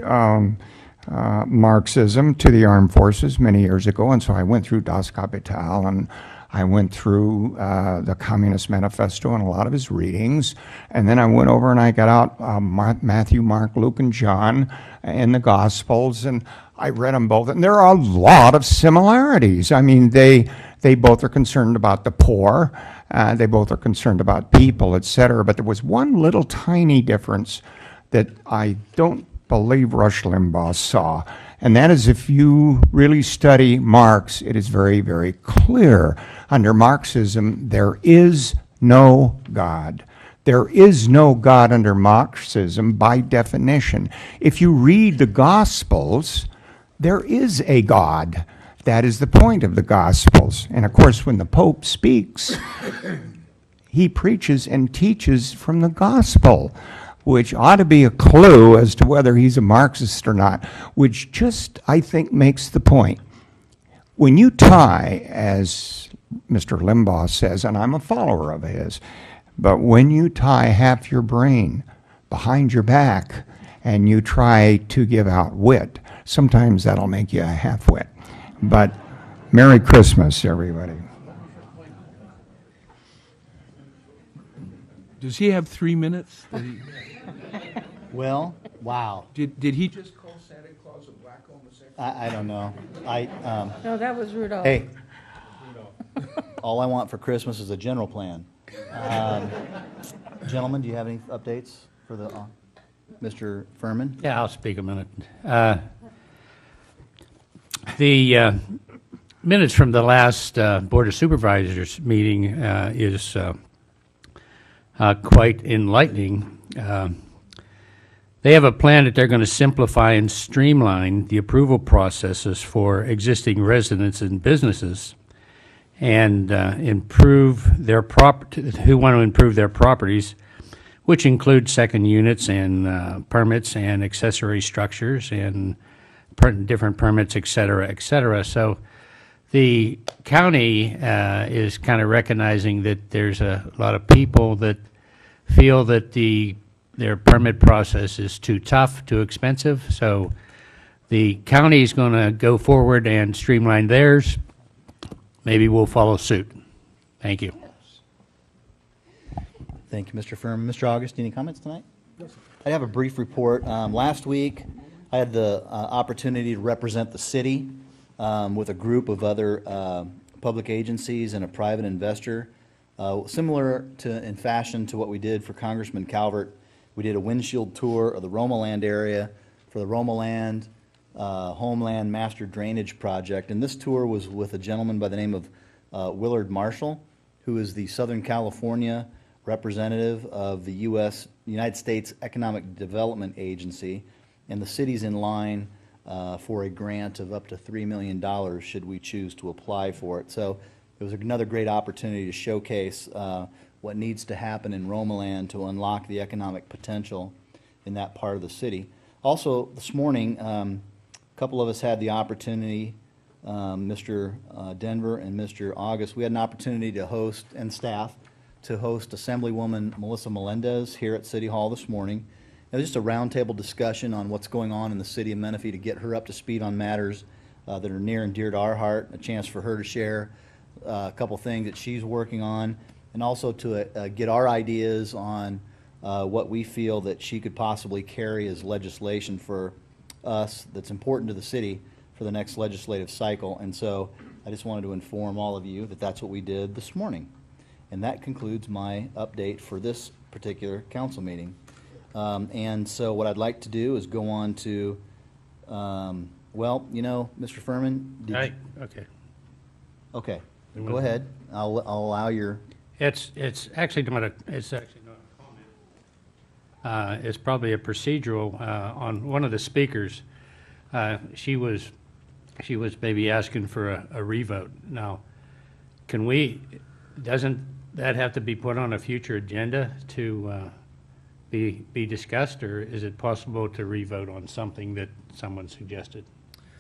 Marxism to the armed forces many years ago, and so I went through Das Kapital, and I went through the Communist Manifesto and a lot of his readings, and then I went over and I got out Matthew, Mark, Luke, and John in the Gospels, and I read them both, and there are a lot of similarities. I mean, they both are concerned about the poor, they both are concerned about people, etc. But there was one little tiny difference that I don't believe Rush Limbaugh saw, and that is if you really study Marx, it is very, very clear. Under Marxism, there is no God. There is no God under Marxism by definition. If you read the Gospels, there is a God. That is the point of the Gospels. And of course, when the Pope speaks, he preaches and teaches from the Gospel, which ought to be a clue as to whether he's a Marxist or not, which just, I think, makes the point. When you tie, as Mr. Limbaugh says, and I'm a follower of his, but when you tie half your brain behind your back and you try to give out wit, sometimes that'll make you a half-wit. But Merry Christmas, everybody. Does he have 3 minutes? Well, wow. Did he just call Santa Claus a black homosexual? I don't know. No, that was Rudolph. Hey, all I want for Christmas is a general plan. Gentlemen, do you have any updates for the Mr. Furman? Yeah, I'll speak a minute. The minutes from the last Board of Supervisors meeting is quite enlightening. They have a plan that they're going to simplify and streamline the approval processes for existing residents and businesses and improve their who want to improve their properties, which include second units and permits and accessory structures and different permits, et cetera, et cetera. So the county is kind of recognizing that there's a lot of people that feel that their permit process is too tough, too expensive. So the county is going to go forward and streamline theirs. Maybe we'll follow suit. Thank you. Thank you, Mr. Furman. Mr. August, any comments tonight? I have a brief report. Last week, I had the opportunity to represent the city with a group of other public agencies and a private investor. Similar in fashion to what we did for Congressman Calvert, we did a windshield tour of the Romaland area for the Romaland Homeland Master Drainage Project. And this tour was with a gentleman by the name of Willard Marshall, who is the Southern California representative of the United States Economic Development Agency. And the city's in line for a grant of up to $3 million should we choose to apply for it. So it was another great opportunity to showcase what needs to happen in Romaland to unlock the economic potential in that part of the city. Also, this morning, a couple of us had the opportunity, Mr. Denver and Mr. August, we had an opportunity to host, and staff, to host Assemblywoman Melissa Melendez here at City Hall this morning. It was just a roundtable discussion on what's going on in the city of Menifee to get her up to speed on matters that are near and dear to our heart, a chance for her to share a couple things that she's working on, and also to get our ideas on what we feel that she could possibly carry as legislation for us that's important to the city for the next legislative cycle. And so I just wanted to inform all of you that that's what we did this morning. And that concludes my update for this particular council meeting. And so what I'd like to do is go on to, well, you know, Mr. Furman. Okay. Okay, go ahead. I'll allow your. It's actually not a comment. It's probably a procedural on one of the speakers. She was maybe asking for a revote. Now, doesn't that have to be put on a future agenda to be discussed, or is it possible to revote on something that someone suggested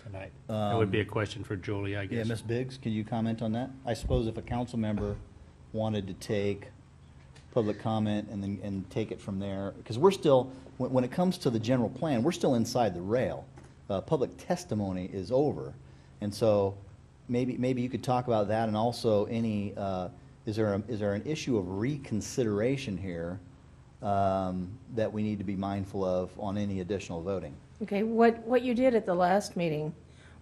tonight? That would be a question for Julie, I guess. Yeah, Ms. Biggs, can you comment on that? I suppose if a council member wanted to take public comment and take it from there, because we're still, when it comes to the general plan, we're still inside the rail. Public testimony is over, and so maybe you could talk about that, and also any is there an issue of reconsideration here that we need to be mindful of on any additional voting? Okay, what you did at the last meeting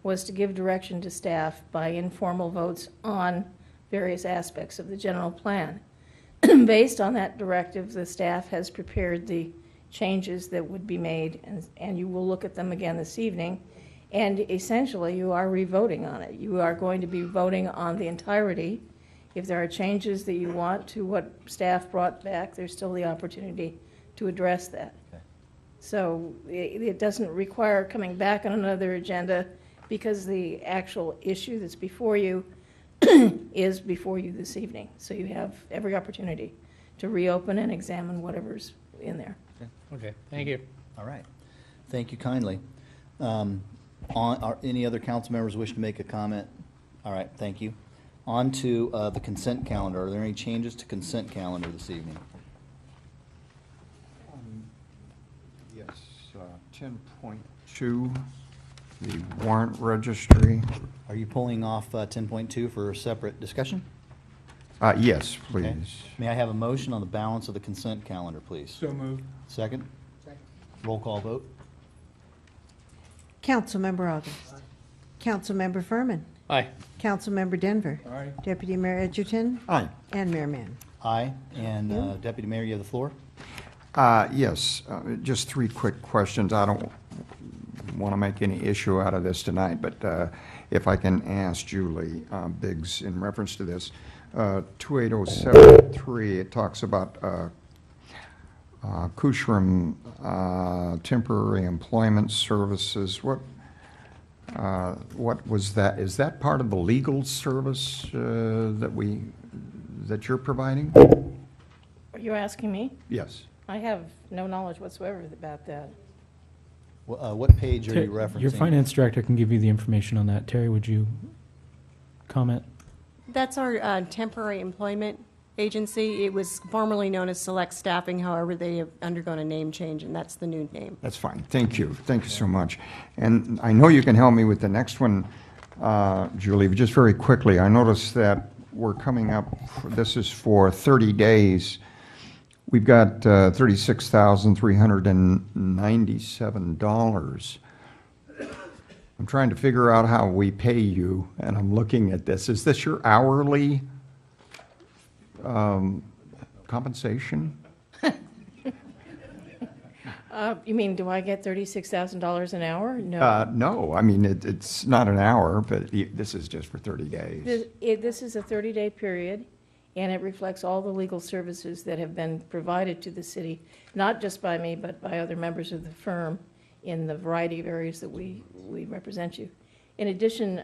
was to give direction to staff by informal votes on various aspects of the general plan. Based on that directive, the staff has prepared the changes that would be made, and you will look at them again this evening. And essentially, you are re-voting on it. You are going to be voting on the entirety. If there are changes that you want to what staff brought back, there's still the opportunity to address that. Okay. So it doesn't require coming back on another agenda, because the actual issue that's before you is before you this evening. So you have every opportunity to reopen and examine whatever's in there. Okay. Okay, thank you. All right. Thank you kindly. Are any other council members wish to make a comment? All right, thank you. On to the consent calendar. Are there any changes to consent calendar this evening? Yes, 10.2, the warrant registry. Are you pulling off 10.2 for a separate discussion? Yes, Okay. please. May I have a motion on the balance of the consent calendar, please? So moved. Second? Second. Roll call vote. Councilmember August. Councilmember Furman. Aye. Councilmember Denver. Aye. Deputy Mayor Edgerton. Aye. And Mayor Mann. Aye. And Deputy Mayor, you have the floor. Yes, just 3 quick questions. I don't want to make any issue out of this tonight, but if I can ask Julie Biggs in reference to this. 28073, it talks about Cushram temporary employment services. What was that? Is that part of the legal service that you're providing? Are you asking me? Yes. I have no knowledge whatsoever about that. What page are you referencing? Your finance director can give you the information on that. Terry, would you comment? That's our temporary employment agency. It was formerly known as Select Staffing, however, they have undergone a name change, and that's the new name. That's fine. Thank you. Thank you so much. And I know you can help me with the next one, Julie, but just very quickly, I noticed that we're coming up, this is for 30 days. We've got $36,397. I'm trying to figure out how we pay you, and I'm looking at this. Is this your hourly compensation? You mean, do I get $36,000 an hour? No. No, I mean, it's not an hour, but this is just for 30 days. This is a 30-day period, and it reflects all the legal services that have been provided to the city, not just by me, but by other members of the firm in the variety of areas that we represent you. In addition,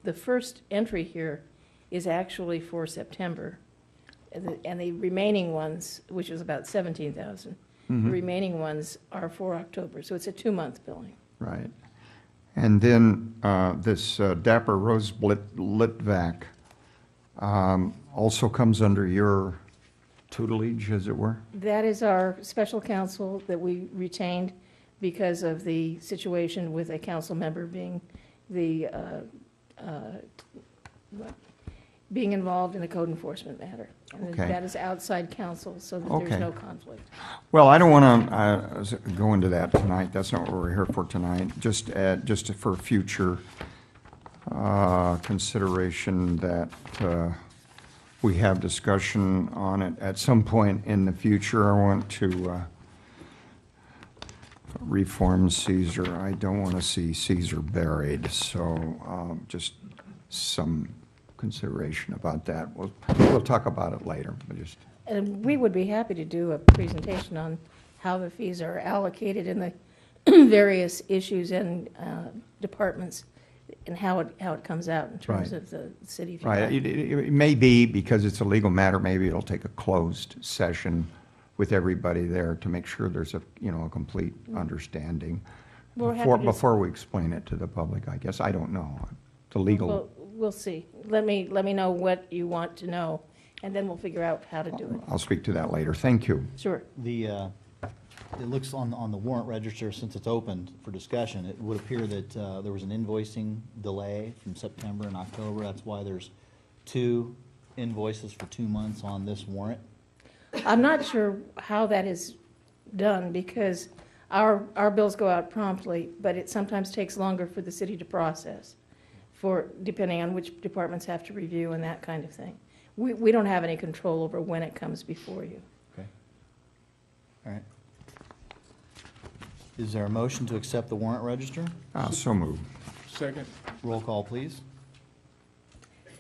the first entry here is actually for September, and the remaining ones, which is about 17,000, the remaining ones are for October, so it's a 2-month billing. Right. And then this Dapper Rose Litvak also comes under your tutelage, as it were? That is our special counsel that we retained because of the situation with a council member being being involved in a code enforcement matter. And Okay. that is outside counsel, so that Okay. there's no conflict. Well, I don't want to go into that tonight. That's not what we're here for tonight. Just for future consideration that we have discussion on it at some point in the future. I want to reform Caesar. I don't want to see Caesar buried, so just some consideration about that. We'll talk about it later, but just. And we would be happy to do a presentation on how the fees are allocated in the various issues and departments and how it comes out in terms Right. of the city. Right, it may be, because it's a legal matter, maybe it'll take a closed session with everybody there to make sure there's a complete understanding We're happy to- before we explain it to the public, I guess. I don't know. The legal, Well, we'll see. Let me know what you want to know, and then we'll figure out how to do it. I'll speak to that later. Thank you. Sure. It looks on the warrant register, since it's opened for discussion, it would appear that there was an invoicing delay from September and October. That's why there's 2 invoices for 2 months on this warrant. I'm not sure how that is done, because our bills go out promptly, but it sometimes takes longer for the city to process, depending on which departments have to review and that kind of thing. We don't have any control over when it comes before you. Okay. All right. Is there a motion to accept the warrant register? So moved. Second. Roll call, please.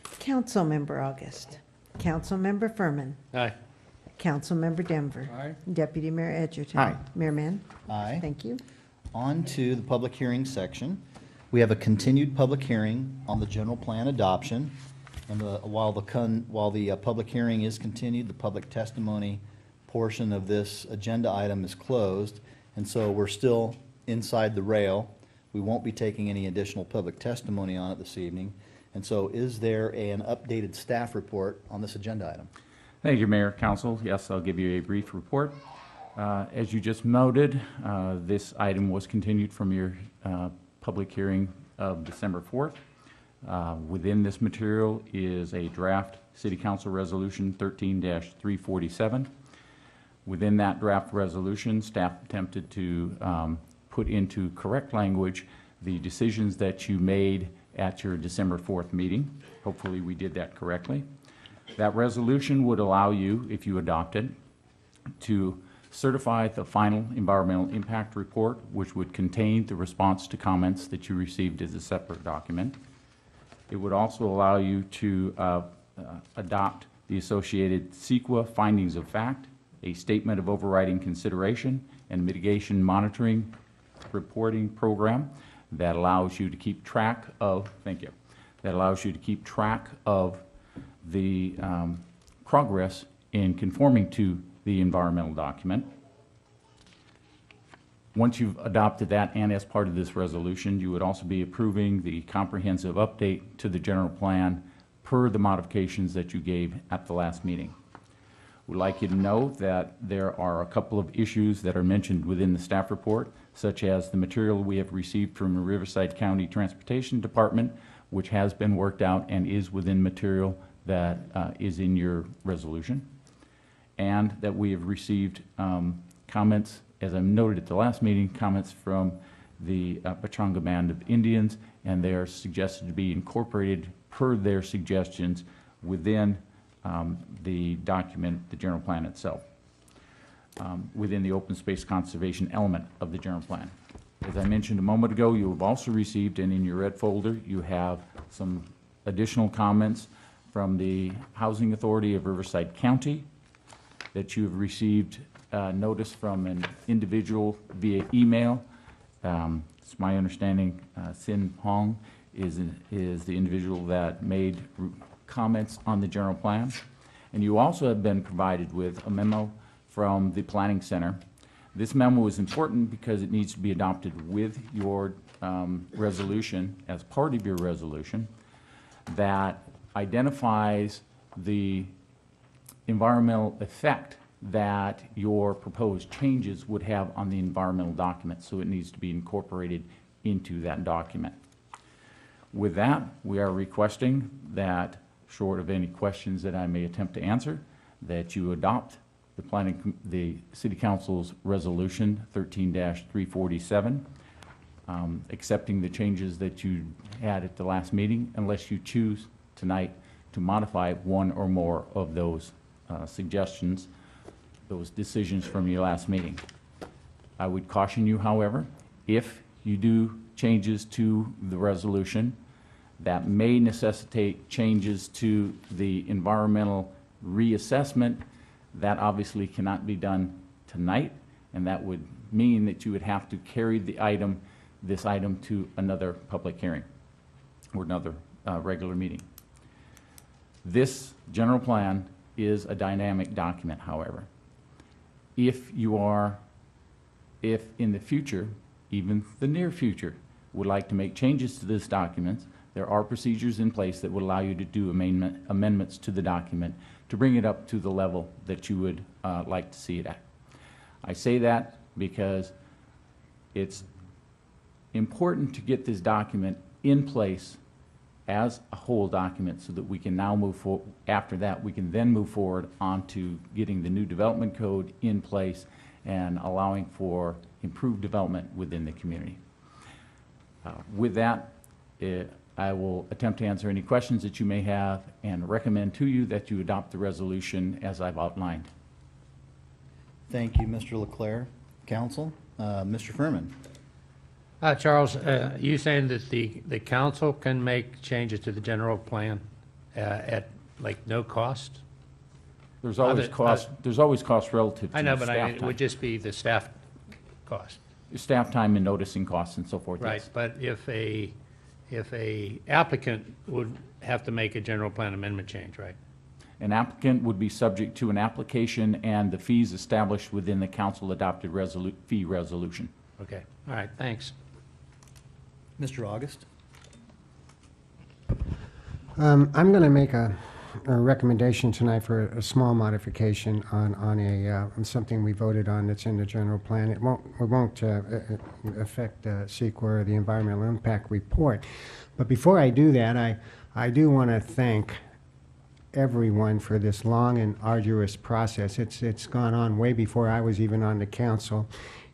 Councilmember August. Councilmember Furman. Aye. Councilmember Denver. Aye. Deputy Mayor Edgerton. Aye. Mayor Mann. Aye. Thank you. On to the public hearing section. We have a continued public hearing on the general plan adoption. And while the public hearing is continued, the public testimony portion of this agenda item is closed, and so we're still inside the rail. We won't be taking any additional public testimony on it this evening. And so is there an updated staff report on this agenda item? Thank you, Mayor, Council. Yes, I'll give you a brief report. As you just noted, this item was continued from your public hearing of December 4th. Within this material is a draft City Council Resolution 13-347. Within that draft resolution, staff attempted to put into correct language the decisions that you made at your December 4th meeting. Hopefully we did that correctly. That resolution would allow you, if you adopt it, to certify the final environmental impact report, which would contain the response to comments that you received as a separate document. It would also allow you to adopt the associated CEQA findings of fact, a statement of overriding consideration, and mitigation monitoring reporting program that allows you to keep track of, the progress in conforming to the environmental document. Once you've adopted that, and as part of this resolution, you would also be approving the comprehensive update to the general plan per the modifications that you gave at the last meeting. We'd like you to know that there are a couple of issues that are mentioned within the staff report, such as the material we have received from the Riverside County Transportation Department, which has been worked out and is within material that is in your resolution, and that we have received comments, as I noted at the last meeting, comments from the Pechanga Band of Indians, and they are suggested to be incorporated per their suggestions within the document, the general plan itself, within the open space conservation element of the general plan. As I mentioned a moment ago, you have also received, and in your red folder, you have some additional comments from the Housing Authority of Riverside County that you have received notice from an individual via email. It's my understanding Sin Hong is the individual that made comments on the general plan. And you also have been provided with a memo from the Planning Center. This memo is important because it needs to be adopted with your resolution, as part of your resolution, that identifies the environmental effect that your proposed changes would have on the environmental document, so it needs to be incorporated into that document. With that, we are requesting that, short of any questions that I may attempt to answer, that you adopt the City Council's Resolution 13-347, accepting the changes that you had at the last meeting, unless you choose tonight to modify one or more of those suggestions, those decisions from your last meeting. I would caution you, however, if you do changes to the resolution that may necessitate changes to the environmental reassessment, that obviously cannot be done tonight, and that would mean that you would have to carry this item to another public hearing or another regular meeting. This general plan is a dynamic document, however. If in the future, even the near future, would like to make changes to this document, there are procedures in place that would allow you to do amendments to the document to bring it up to the level that you would like to see it at. I say that because it's important to get this document in place as a whole document so that we can now move forward. After that, we can then move forward onto getting the new development code in place and allowing for improved development within the community. With that, I will attempt to answer any questions that you may have and recommend to you that you adopt the resolution as I've outlined. Thank you, Mr. LeClaire. Council, Mr. Furman. Charles, you saying that the council can make changes to the general plan at like no cost? There's always cost. There's always cost relative to I know, but staff it time. would just be the staff cost. Staff time and noticing costs and so forth. Right, yes. but if a applicant would have to make a general plan amendment change, right? An applicant would be subject to an application and the fees established within the council-adopted fee resolution. Okay, all right, thanks. Mr. August? I'm going to make a recommendation tonight for a small modification on something we voted on that's in the general plan. It won't affect CEQA or the environmental impact report. But before I do that, I do want to thank everyone for this long and arduous process. It's gone on way before I was even on the council.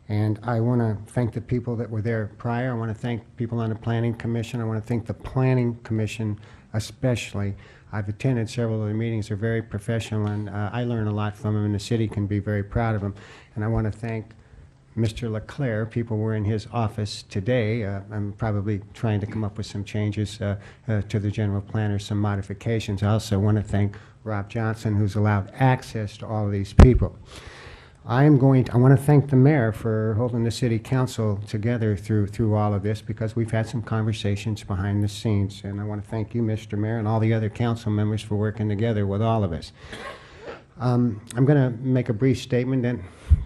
And I want to thank the people that were there prior. I want to thank people on the Planning Commission. I want to thank the Planning Commission especially. I've attended several of the meetings. They're very professional, and I learn a lot from them, and the city can be very proud of them. And I want to thank Mr. Leclerc. People were in his office today. I'm probably trying to come up with some changes to the general plan or some modifications. I also want to thank Rob Johnson, who's allowed access to all of these people. I want to thank the mayor for holding the city council together through all of this, because we've had some conversations behind the scenes. And I want to thank you, Mr. Mayor, and all the other council members for working together with all of us. I'm going to make a brief statement, and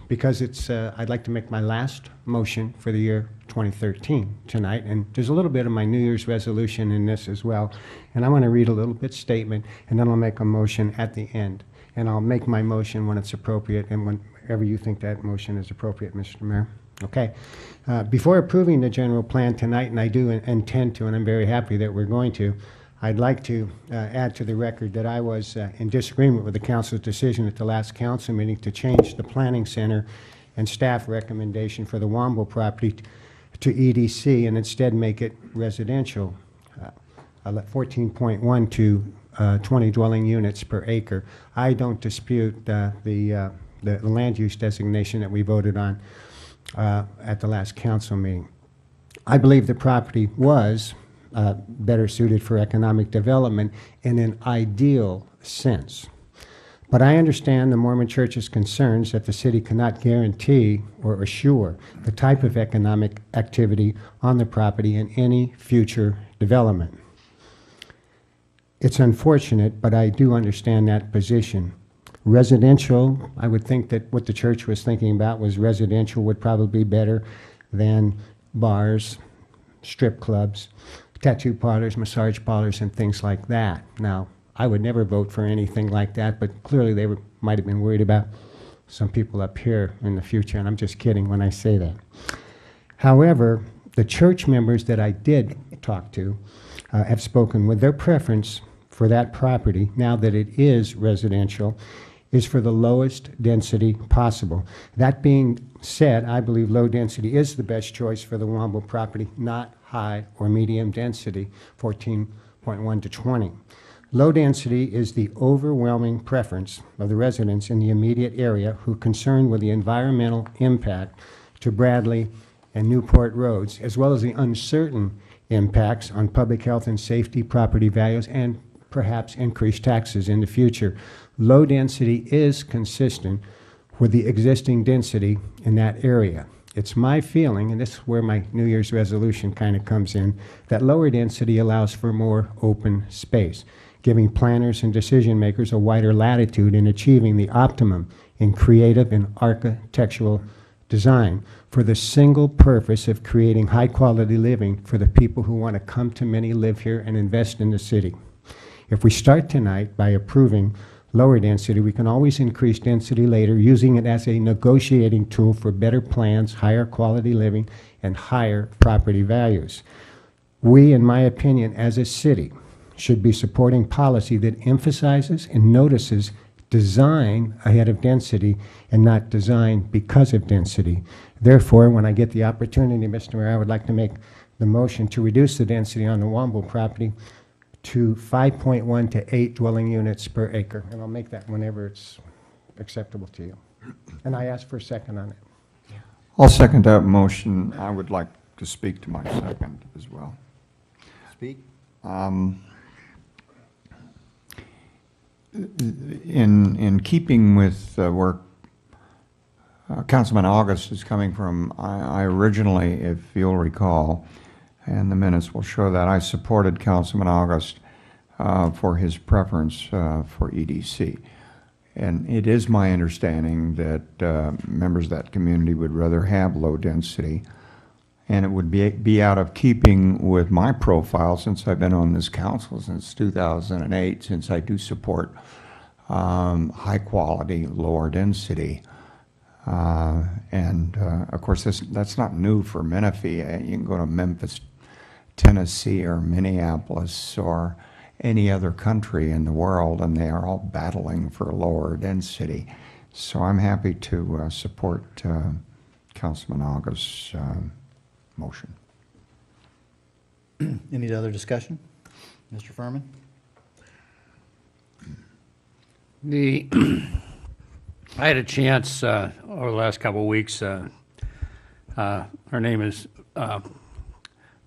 because I'd like to make my last motion for the year 2013 tonight, and there's a little bit of my New Year's resolution in this as well. And I want to read a little bit statement, and then I'll make a motion at the end. And I'll make my motion when it's appropriate and whenever you think that motion is appropriate, Mr. Mayor. Okay. Before approving the general plan tonight, and I do intend to, and I'm very happy that we're going to, I'd like to add to the record that I was in disagreement with the council's decision at the last council meeting to change the planning center and staff recommendation for the Wamble property to EDC and instead make it residential, 14.1 to 20 dwelling units per acre. I don't dispute the land use designation that we voted on at the last council meeting. I believe the property was better suited for economic development in an ideal sense. But I understand the Mormon Church's concerns that the city cannot guarantee or assure the type of economic activity on the property in any future development. It's unfortunate, but I do understand that position. Residential, I would think that what the church was thinking about was residential would probably be better than bars, strip clubs, tattoo parlors, massage parlors, and things like that. Now, I would never vote for anything like that, but clearly they might have been worried about some people up here in the future, and I'm just kidding when I say that. However, the church members that I did talk to have spoken with their preference for that property, now that it is residential, is for the lowest density possible. That being said, I believe low density is the best choice for the Wamble property, not high or medium density, 14.1 to 20. Low density is the overwhelming preference of the residents in the immediate area who are concerned with the environmental impact to Bradley and Newport roads, as well as the uncertain impacts on public health and safety, property values, and perhaps increased taxes in the future. Low density is consistent with the existing density in that area. It's my feeling, and this is where my New Year's resolution kind of comes in, that lower density allows for more open space, giving planners and decision makers a wider latitude in achieving the optimum in creative and architectural design for the single purpose of creating high quality living for the people who want to come to Many, live here, and invest in the city. If we start tonight by approving lower density, we can always increase density later, using it as a negotiating tool for better plans, higher quality living, and higher property values. We, in my opinion, as a city, should be supporting policy that emphasizes and notices design ahead of density and not design because of density. Therefore, when I get the opportunity, Mr. Mayor, I would like to make the motion to reduce the density on the Wamble property to 5.1 to 8 dwelling units per acre. And I'll make that whenever it's acceptable to you. And I ask for a second on it. I'll second that motion. I would like to speak to my second as well. Speak. In keeping with where Councilman August is coming from, I originally, if you'll recall, and the minutes will show that, I supported Councilman August for his preference for EDC. And it is my understanding that members of that community would rather have low density, and it would be out of keeping with my profile since I've been on this council since 2008, since I do support high quality, lower density. Of course, that's not new for Menifee. You can go to Memphis, Tennessee, or Minneapolis, or any other country in the world, and they are all battling for lower density. So I'm happy to support Councilman August's motion. Any other discussion? Mr. Furman? I had a chance over the last couple of weeks. Her name is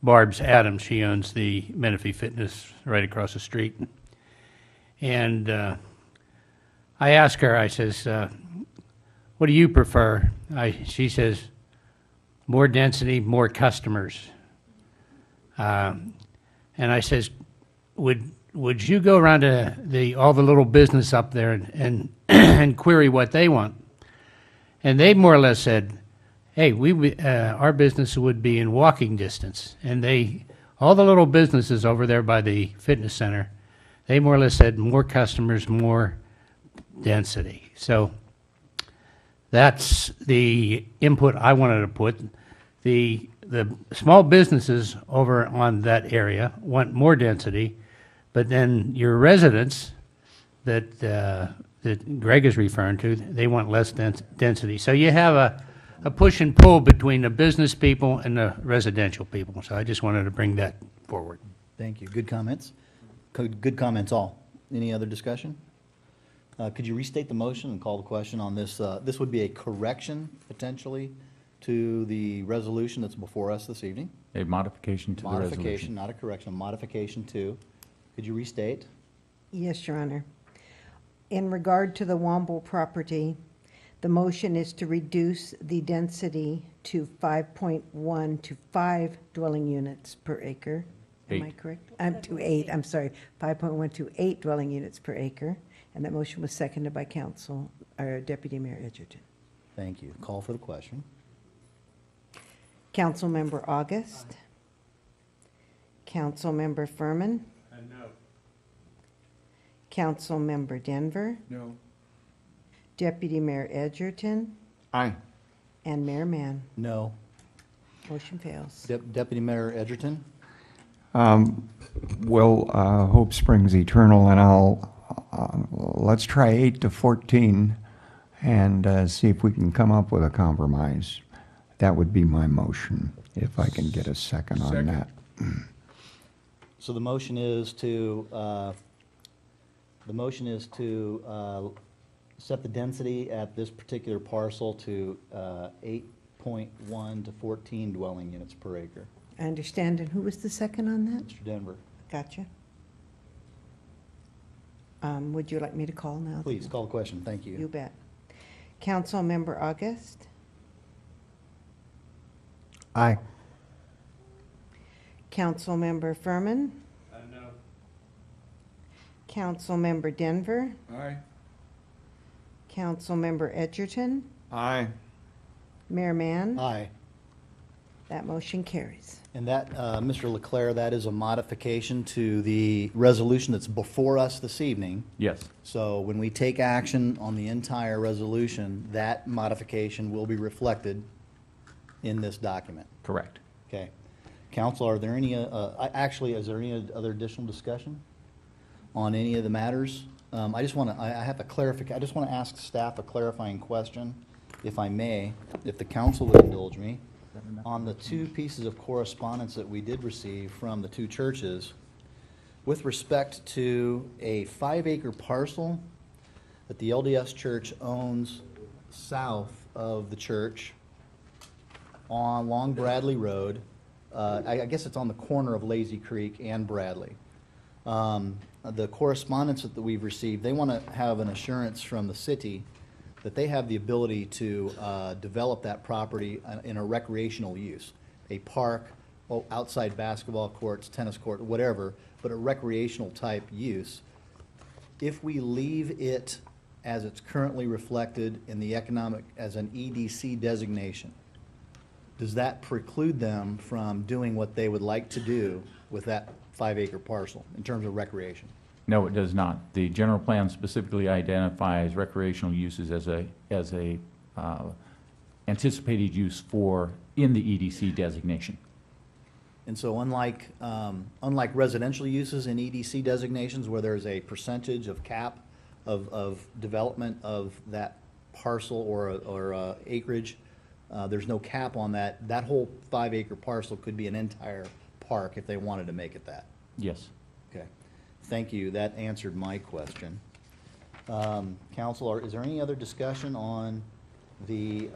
Barb's Adams. She owns the Menifee Fitness right across the street. And I asked her, I says, what do you prefer? She says, more density, more customers. And I says, would you go around to all the little business up there and and query what they want? And they more or less said, hey, our business would be in walking distance. And all the little businesses over there by the fitness center, they more or less said more customers, more density. So that's the input I wanted to put. The small businesses over on that area want more density, but then your residents that Greg is referring to, they want less density. So you have a push and pull between the business people and the residential people. So I just wanted to bring that forward. Thank you. Good comments. Good comments all. Any other discussion? Could you restate the motion and call the question on this? This would be a correction, potentially, to the resolution that's before us this evening. A modification to the resolution. Modification, not a correction, a modification to. Could you restate? Yes, Your Honor. In regard to the Womble property, the motion is to reduce the density to 5.1 to 5 dwelling units per acre. Am I correct? To 8, I'm sorry, 5.1 to 8 dwelling units per acre. And that motion was seconded by Deputy Mayor Edgerton. Thank you. Call for the question. Councilmember August. Councilmember Furman. No. Councilmember Denver. No. Deputy Mayor Edgerton. Aye. And Mayor Mann. No. Motion fails. Deputy Mayor Edgerton? Well, hope springs eternal, and let's try 8 to 14 and see if we can come up with a compromise. That would be my motion, if I can get a second on that. So the motion is to set the density at this particular parcel to 8.1 to 14 dwelling units per acre. I understand. And who was the second on that? Mr. Denver. Gotcha. Would you like me to call now? Please, call the question. Thank you. You bet. Councilmember August. Aye. Councilmember Furman. No. Councilmember Denver. Aye. Councilmember Edgerton. Aye. Mayor Mann. Aye. That motion carries. And that, Mr. Leclerc, that is a modification to the resolution that's before us this evening. Yes. So when we take action on the entire resolution, that modification will be reflected in this document. Correct. Okay. Council, are there any, actually, is there any other additional discussion on any of the matters? I just want to, I have a clarification. I just want to ask staff a clarifying question, if I may, if the council would indulge me. On the two pieces of correspondence that we did receive from the two churches, with respect to a 5-acre parcel that the LDS Church owns south of the church along Bradley Road. I guess it's on the corner of Lazy Creek and Bradley. The correspondence that we've received, they want to have an assurance from the city that they have the ability to develop that property in a recreational use, a park, outside basketball courts, tennis court, whatever, but but a recreational type use. If we leave it as it's currently reflected in the economic, as an EDC designation, does that preclude them from doing what they would like to do with that 5-acre parcel in terms of recreation? No, it does not. The general plan specifically identifies recreational uses as a anticipated use in the EDC designation. And so unlike residential uses in EDC designations where there's a percentage of cap of development of that parcel or acreage, there's no cap on that. That whole 5-acre parcel could be an entire park if they wanted to make it that. Yes. Okay. Thank you. That answered my question. Council, is there any other discussion on the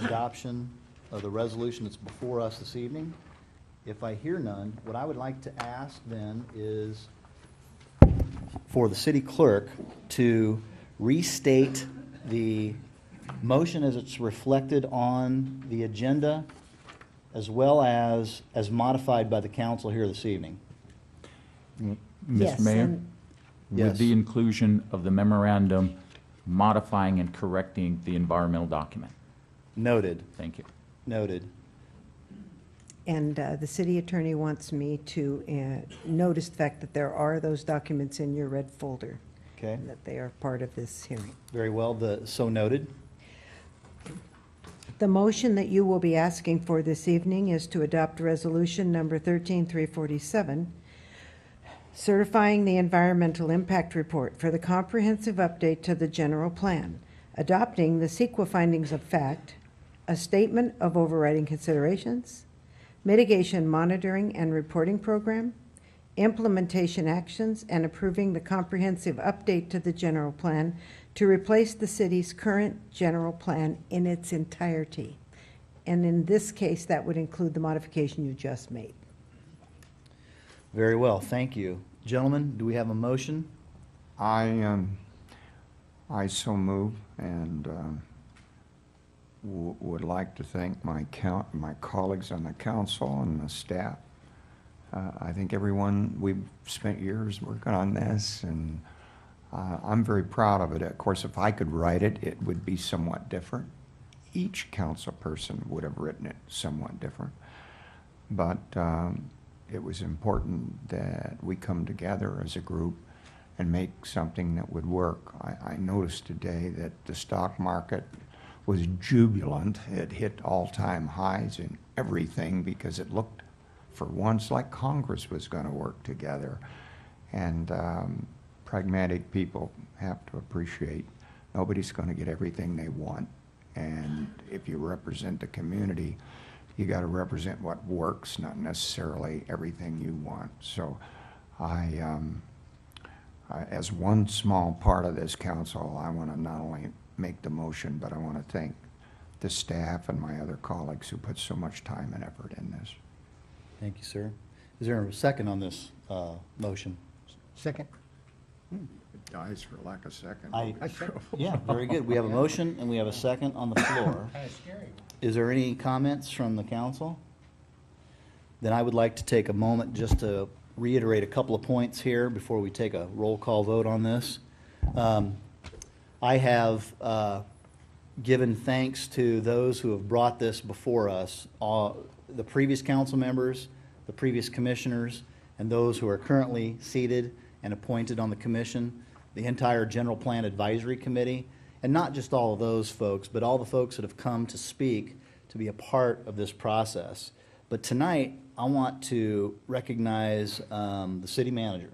adoption of the resolution that's before us this evening? If I hear none, what I would like to ask then is for the city clerk to restate the motion as it's reflected on the agenda, as well as modified by the council here this evening. Mr. Mayor? Yes. With the inclusion of the memorandum modifying and correcting the environmental document. Noted. Thank you. Noted. And the city attorney wants me to notice the fact that there are those documents in your red folder. Okay. And that they are part of this hearing. Very well. So noted. The motion that you will be asking for this evening is to adopt resolution number 13347, certifying the environmental impact report for the comprehensive update to the general plan, adopting the CEQA findings of fact, a statement of overriding considerations, mitigation monitoring and reporting program, implementation actions, and approving the comprehensive update to the general plan to replace the city's current general plan in its entirety. And in this case, that would include the modification you just made. Very well. Thank you. Gentlemen, do we have a motion? I so move, and would like to thank my colleagues on the council and the staff. I think we've spent years working on this, and I'm very proud of it. Of course, if I could write it, it would be somewhat different. Each council person would have written it somewhat different. But it was important that we come together as a group and make something that would work. I noticed today that the stock market was jubilant. It hit all-time highs in everything because it looked for once like Congress was going to work together. And pragmatic people have to appreciate nobody's going to get everything they want. And if you represent the community, you got to represent what works, not necessarily everything you want. So as one small part of this council, I want to not only make the motion, but I want to thank the staff and my other colleagues who put so much time and effort in this. Thank you, sir. Is there a second on this motion? Second. It dies for lack of second. Yeah, very good. We have a motion and we have a second on the floor. Kind of scary. Is there any comments from the council? Then I would like to take a moment just to reiterate a couple of points here before we take a roll call vote on this. I have given thanks to those who have brought this before us, the previous council members, the previous commissioners, and those who are currently seated and appointed on the commission, the entire General Plan Advisory Committee, and not just all of those folks, but all the folks that have come to speak to be a part of this process. But tonight, I want to recognize the city manager,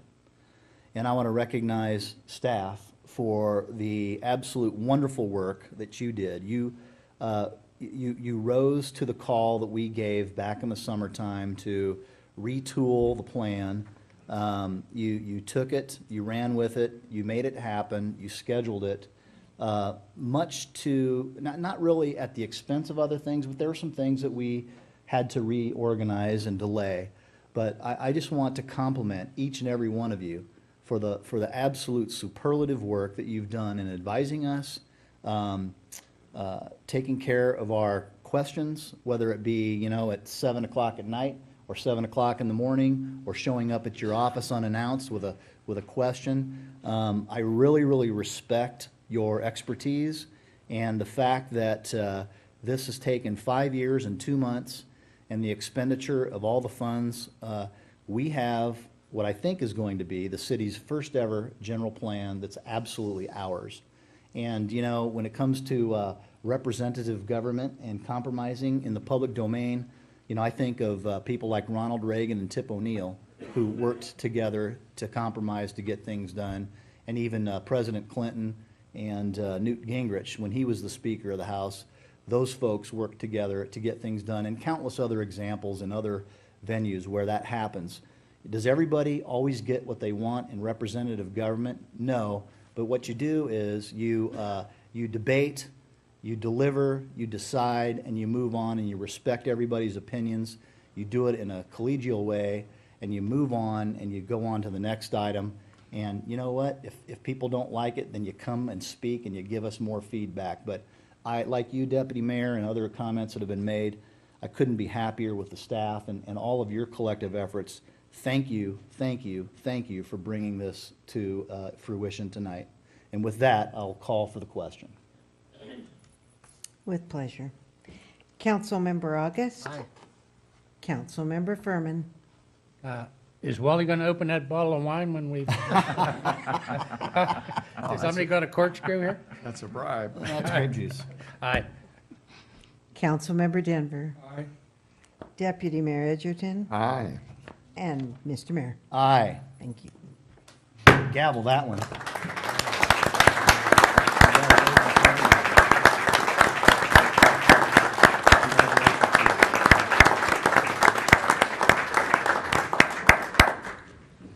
and I want to recognize staff for the absolute wonderful work that you did. You rose to the call that we gave back in the summertime to retool the plan. You took it, you ran with it, you made it happen, you scheduled it, much to, not really at the expense of other things, but there were some things that we had to reorganize and delay. But I just want to compliment each and every one of you for the absolute superlative work that you've done in advising us, taking care of our questions, whether it be, at 7 o'clock at night or 7 o'clock in the morning, or showing up at your office unannounced with a question. I really, really respect your expertise and the fact that this has taken 5 years and 2 months, and the expenditure of all the funds. We have what I think is going to be the city's first ever general plan that's absolutely ours. And, you know, when it comes to representative government and compromising in the public domain, you know, I think of people like Ronald Reagan and Tip O'Neill, who worked together to compromise to get things done, and even President Clinton and Newt Gingrich, when he was the Speaker of the House. Those folks worked together to get things done, and countless other examples in other venues where that happens. Does everybody always get what they want in representative government? No, but what you do is you debate, you deliver, you decide, and you move on, and you respect everybody's opinions. You do it in a collegial way, and you move on, and you go on to the next item. And you know what? If people don't like it, then you come and speak, and you give us more feedback. But I, like you, Deputy Mayor, and other comments that have been made, I couldn't be happier with the staff and all of your collective efforts. Thank you, thank you, thank you for bringing this to fruition tonight. And with that, I'll call for the question. With pleasure. Councilmember August. Aye. Councilmember Furman. Is Wally going to open that bottle of wine when we? Is somebody got a corkscrew here? That's a bribe. That's grape juice. Aye. Councilmember Denver. Aye. Deputy Mayor Edgerton. Aye. And Mr. Mayor. Aye. Thank you. Gavel that one.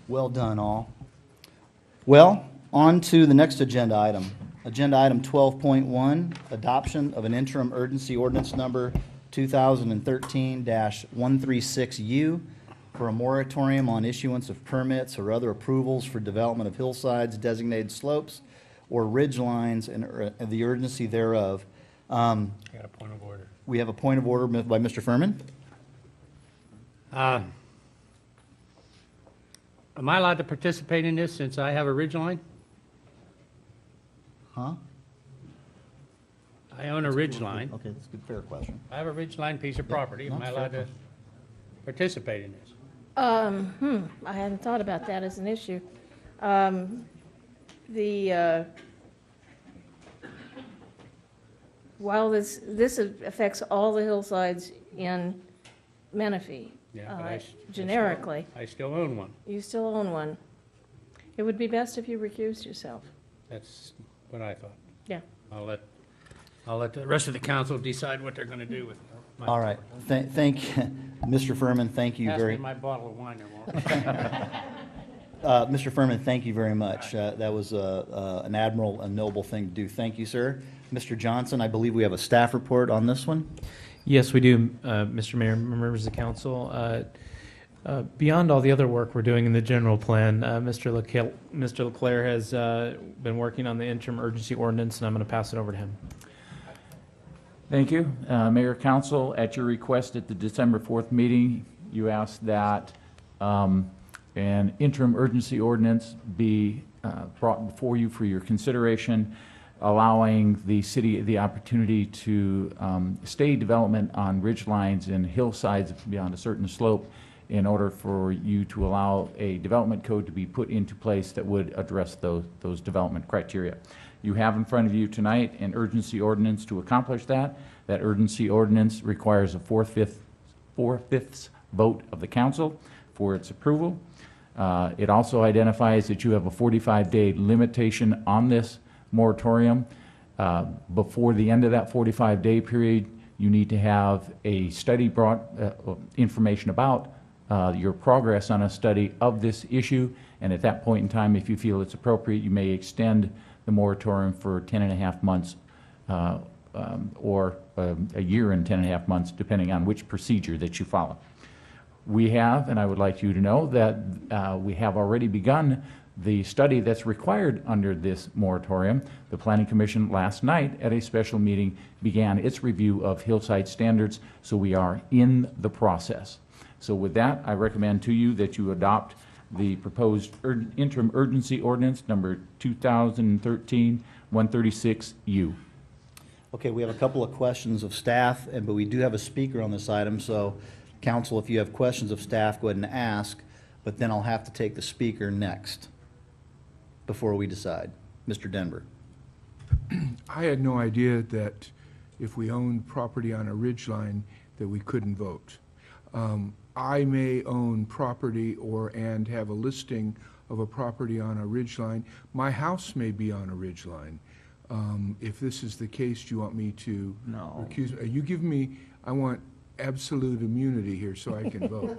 Well done, all. Well, on to the next agenda item. Agenda item 12.1, adoption of an interim urgency ordinance number 2013-136U for a moratorium on issuance of permits or other approvals for development of hillsides, designated slopes, or ridge lines, and the urgency thereof. Got a point of order. We have a point of order by Mr. Furman. Am I allowed to participate in this since I have a ridge line? Huh? I own a ridge line. Okay, that's a good, fair question. I have a ridge line piece of property. Am I allowed to participate in this? I hadn't thought about that as an issue. While this affects all the hillsides in Menifee, Yeah, but generically, I still own one. you still own one. It would be best if you recused yourself. That's what I thought. Yeah. I'll let the rest of the council decide what they're going to do with my. All right. Thank Mr. Furman, thank you Pass very me my bottle of wine, I won't. Mr. Furman, thank you very much. That was an admirable and noble thing to do. Thank you, sir. Mr. Johnson, I believe we have a staff report on this one. Yes, we do, Mr. Mayor, members of the council. Beyond all the other work we're doing in the general plan, Mr. Leclerc has been working on the interim urgency ordinance, and I'm going to pass it over to him. Thank you. Mayor, Council, at your request at the December 4th meeting, you asked that an interim urgency ordinance be brought before you for your consideration, allowing the city the opportunity to stay development on ridge lines and hillsides beyond a certain slope in order for you to allow a development code to be put into place that would address those development criteria. You have in front of you tonight an urgency ordinance to accomplish that. That urgency ordinance requires a four-fifths vote of the council for its approval. It also identifies that you have a 45-day limitation on this moratorium. Before the end of that 45-day period, you need to have a study brought, information about your progress on a study of this issue, and at that point in time, if you feel it's appropriate, you may extend the moratorium for 10.5 months or a year and 10.5 months, depending on which procedure that you follow. We have, and I would like you to know that we have already begun the study that's required under this moratorium. The Planning Commission last night at a special meeting began its review of hillside standards, so we are in the process. So with that, I recommend to you that you adopt the proposed interim urgency ordinance number 2013-136U. Okay, we have a couple of questions of staff, but we do have a speaker on this item, so council, if you have questions of staff, go ahead and ask, but then I'll have to take the speaker next before we decide. Mr. Denver. I had no idea that if we owned property on a ridgeline that we couldn't vote. I may own property and have a listing of a property on a ridgeline. My house may be on a ridgeline. If this is the case, do you want me to recuse? You give me, I want absolute immunity here so I can vote.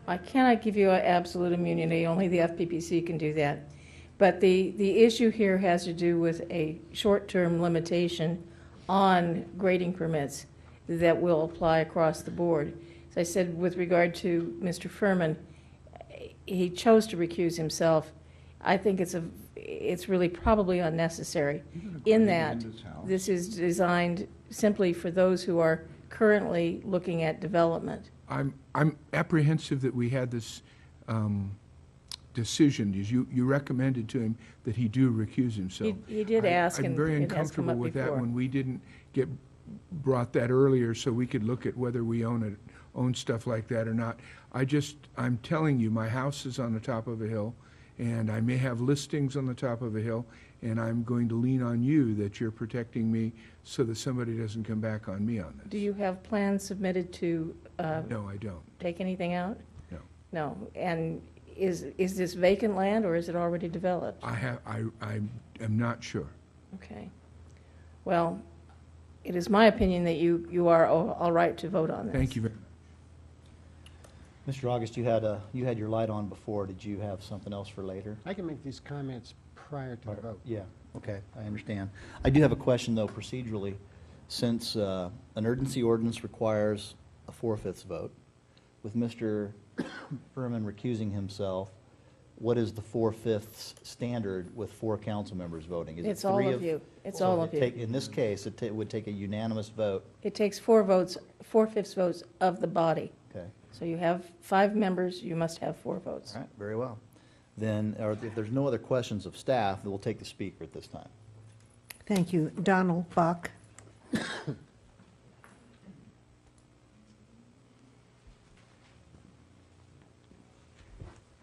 I cannot give you absolute immunity, only the FPPC can do that. But the issue here has to do with a short-term limitation on grading permits that will apply across the board. As I said, with regard to Mr. Furman, he chose to recuse himself. I think it's really probably unnecessary in that this is designed simply for those who are currently looking at development. I'm apprehensive that we had this decision. You recommended to him that he do recuse himself. He did ask, I'm and very it has come uncomfortable up with before. that when we didn't get brought that earlier so we could look at whether we own stuff like that or not. I'm telling you, my house is on the top of a hill, and I may have listings on the top of a hill, and I'm going to lean on you that you're protecting me so that somebody doesn't come back on me on this. Do you have plans submitted to No, I don't. take anything out? No. No. And is this vacant land, or is it already developed? I am not sure. Okay. Well, it is my opinion that you are all right to vote on this. Thank you very much. Mr. August, you had your light on before. Did you have something else for later? I can make these comments prior to the vote. Yeah, okay, I understand. I do have a question, though, procedurally. Since an urgency ordinance requires a 4/5 vote, with Mr. Furman recusing himself, what is the 4/5 standard with 4 council members voting? Is it It's all 3 of you. It's so all of you. In this case, it would take a unanimous vote. It takes 4/5 votes of the body. Okay. So you have 5 members, you must have 4 votes. All right, very well. Then, or if there's no other questions of staff, then we'll take the speaker at this time. Thank you. Donald Buck.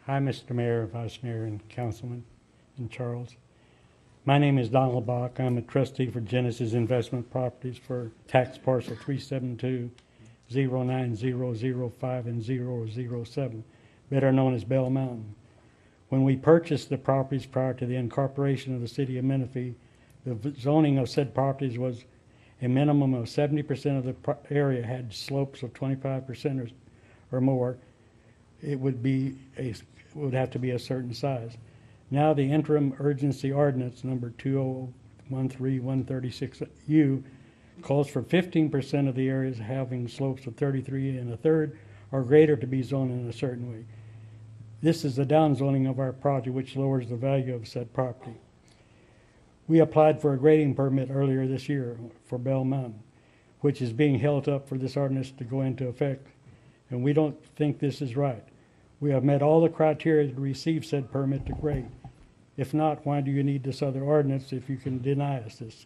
Hi, Mr. Mayor, Vice Mayor, and Councilman, and Charles. My name is Donald Bach. I'm a trustee for Genesis Investment Properties for tax parcel 372-09005 and 007, better known as Bell Mountain. When we purchased the properties prior to the incorporation of the city of Menifee, the zoning of said properties was a minimum of 70% of the area had slopes of 25% or more. It would have to be a certain size. Now the interim urgency ordinance number 2013-136U calls for 15% of the areas having slopes of 33 1/3 or greater to be zoned in a certain way. This is the downzoning of our project, which lowers the value of said property. We applied for a grading permit earlier this year for Bell Mountain, which is being held up for this ordinance to go into effect, and we don't think this is right. We have met all the criteria to receive said permit to grade. If not, why do you need this other ordinance if you can deny us this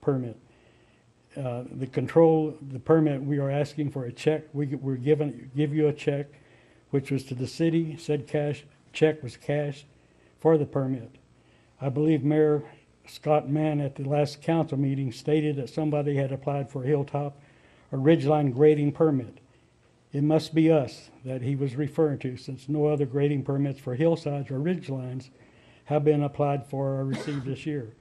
permit? The permit, we are asking for a check. Give you a check, which was to the city. Said check was cashed for the permit. I believe Mayor Scott Mann at the last council meeting stated that somebody had applied for a hilltop or ridgeline grading permit. It must be us that he was referring to, since no other grading permits for hillsides or ridgelines have been applied for or received this year.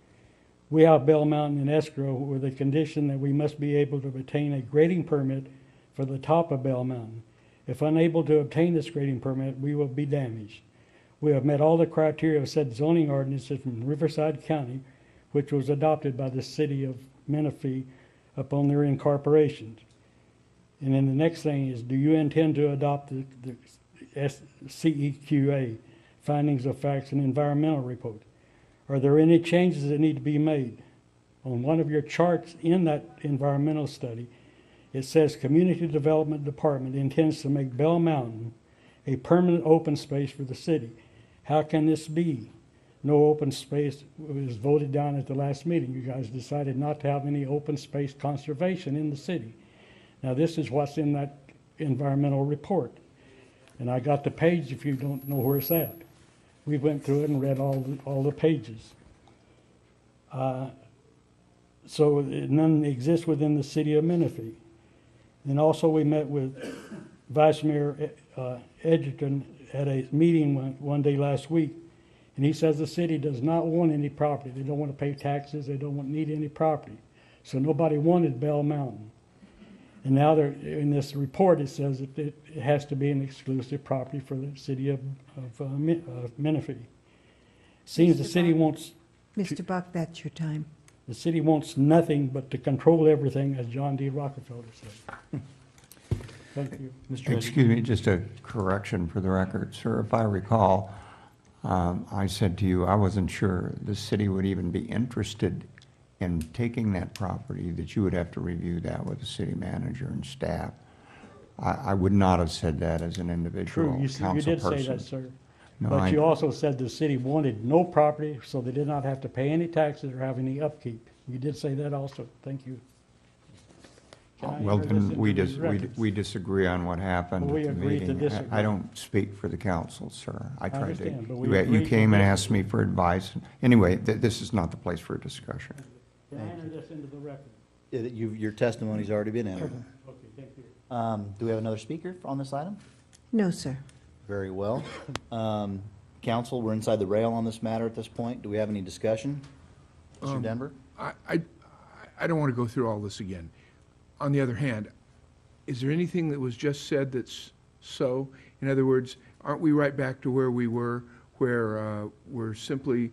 We have Bell Mountain in escrow with a condition that we must be able to obtain a grading permit for the top of Bell Mountain. If unable to obtain this grading permit, we will be damaged. We have met all the criteria of said zoning ordinances from Riverside County, which was adopted by the city of Menifee upon their incorporation. And then the next thing is, do you intend to adopt the CEQA, findings of facts and environmental report? Are there any changes that need to be made? On one of your charts in that environmental study, It says Community Development Department intends to make Bell Mountain a permanent open space for the city. How can this be? No open space was voted down at the last meeting. You guys decided not to have any open space conservation in the city. Now, this is what's in that environmental report. And I got the page if you don't know where it's at. We went through it and read all the pages. So none exists within the city of Menifee. And also we met with Vice Mayor Edgerton at a meeting one day last week. And he says the city does not want any property. They don't want to pay taxes. They don't need any property. So nobody wanted Bell Mountain. And now they're, in this report, it says that it has to be an exclusive property for the city of Menifee. Seems the city wants... Mr. Buck, that's your time. The city wants nothing but to control everything, as John D. Rockefeller said. Thank you. Excuse me, just a correction for the record. Sir, if I recall, I said to you, I wasn't sure the city would even be interested in taking that property, that you would have to review that with the city manager and staff. I would not have said that as an individual True, council you did person. say that, sir. No, But you also said the city wanted no property, so they did not have to pay any taxes or have any upkeep. You did say that also. Thank you. Can I Well, enter then this we into the records? we disagree on what happened We at the agreed to meeting. disagree. I don't speak for the council, sir. I tried understand, but to, we you agreed to came and asked disagree. me for advice. Anyway, this is not the place for a discussion. Can I enter this into the record? Your testimony's already been entered. Okay, thank you. Do we have another speaker on this item? No, sir. Very well. Council, we're inside the rail on this matter at this point. Do we have any discussion? Mr. Denver? I don't want to go through all this again. On the other hand, is there anything that was just said that's so? In other words, aren't we right back to where we were, where we're simply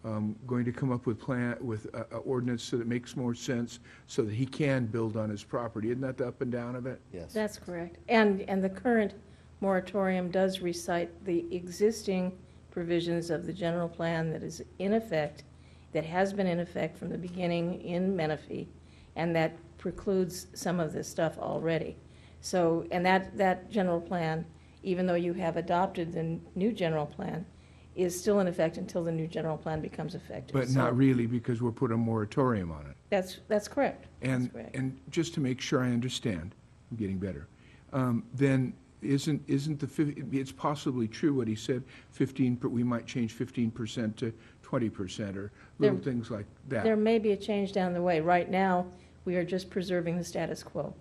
going to come up with an ordinance so that it makes more sense so that he can build on his property? Isn't that the up and down of it? Yes. That's correct. And the current moratorium does recite the existing provisions of the general plan that is in effect, that has been in effect from the beginning in Menifee, and that precludes some of this stuff already. So, and that general plan, even though you have adopted the new general plan, is still in effect until the new general plan becomes effective. But So not really, because we're putting a moratorium on it. That's correct. And, That's correct. and just to make sure I understand, I'm getting better, then isn't it's possibly true what he said, we might change 15% to 20% or little things like that. There may be a change down the way. Right now, we are just preserving the status quo.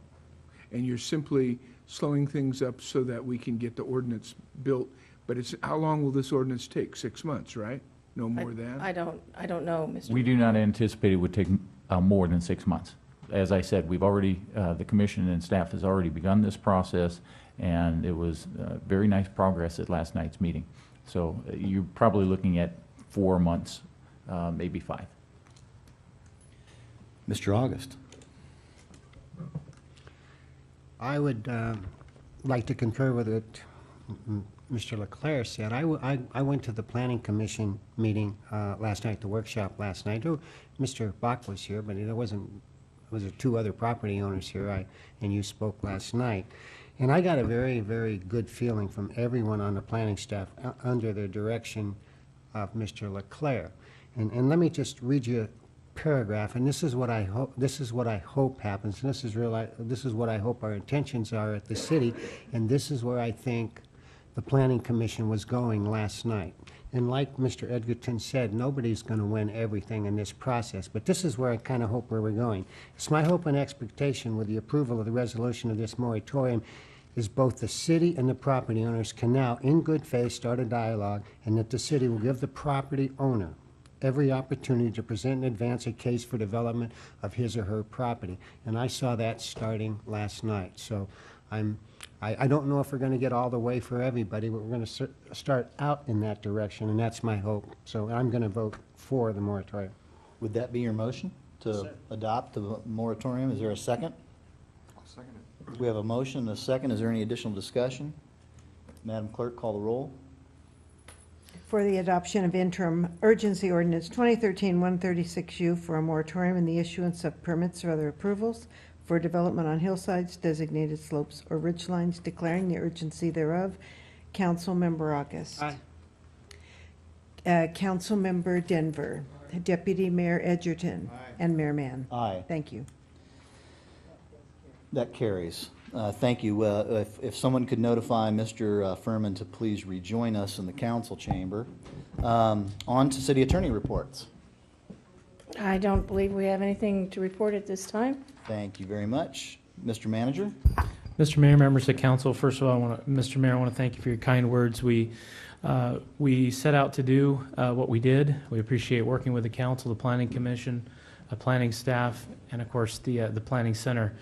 And you're simply slowing things up so that we can get the ordinance built. But how long will this ordinance take? 6 months, right? No more than? I don't know, Mr. We do not anticipate it would take more than 6 months. As I said, we've already, the commission and staff has already begun this process, and it was very nice progress at last night's meeting. So you're probably looking at 4 months, maybe 5. Mr. August? I would like to concur with what Mr. Leclerc said. I went to the Planning Commission meeting last night, the workshop last night. Oh, Mr. Bach was here, but there was 2 other property owners here, and you spoke last night. And I got a very, very good feeling from everyone on the planning staff under the direction of Mr. Leclerc. And let me just read you a paragraph, and this is what I hope. This is what I hope happens. And this is what I hope our intentions are at the city, and this is where I think the Planning Commission was going last night. And like Mr. Edgerton said, nobody's going to win everything in this process, but this is where I kind of hope where we're going. It's my hope and expectation with the approval of the resolution of this moratorium is both the city and the property owners can now, in good faith, start a dialogue, and that the city will give the property owner every opportunity to present and advance a case for development of his or her property. And I saw that starting last night. So I don't know if we're going to get all the way for everybody, but we're going to start out in that direction, and that's my hope. So I'm going to vote for the moratorium. Would that be your motion, to adopt the moratorium? Is there a second? I'll second it. We have a motion and a second. Is there any additional discussion? Madam Clerk, call the roll. For the adoption of interim urgency ordinance 2013-136U for a moratorium in the issuance of permits or other approvals for development on hillsides, designated slopes, or ridgelines, declaring the urgency thereof. Councilmember August. Aye. Councilmember Denver, Deputy Mayor Edgerton, and Mayor Mann. Aye. Thank you. That carries. Thank you. If someone could notify Mr. Furman to please rejoin us in the council chamber. On to city attorney reports. I don't believe we have anything to report at this time. Thank you very much. Mr. Manager? Mr. Mayor, members of council, first of all, Mr. Mayor, I want to thank you for your kind words. We set out to do what we did. We appreciate working with the council, the planning commission, planning staff, and of course the planning center.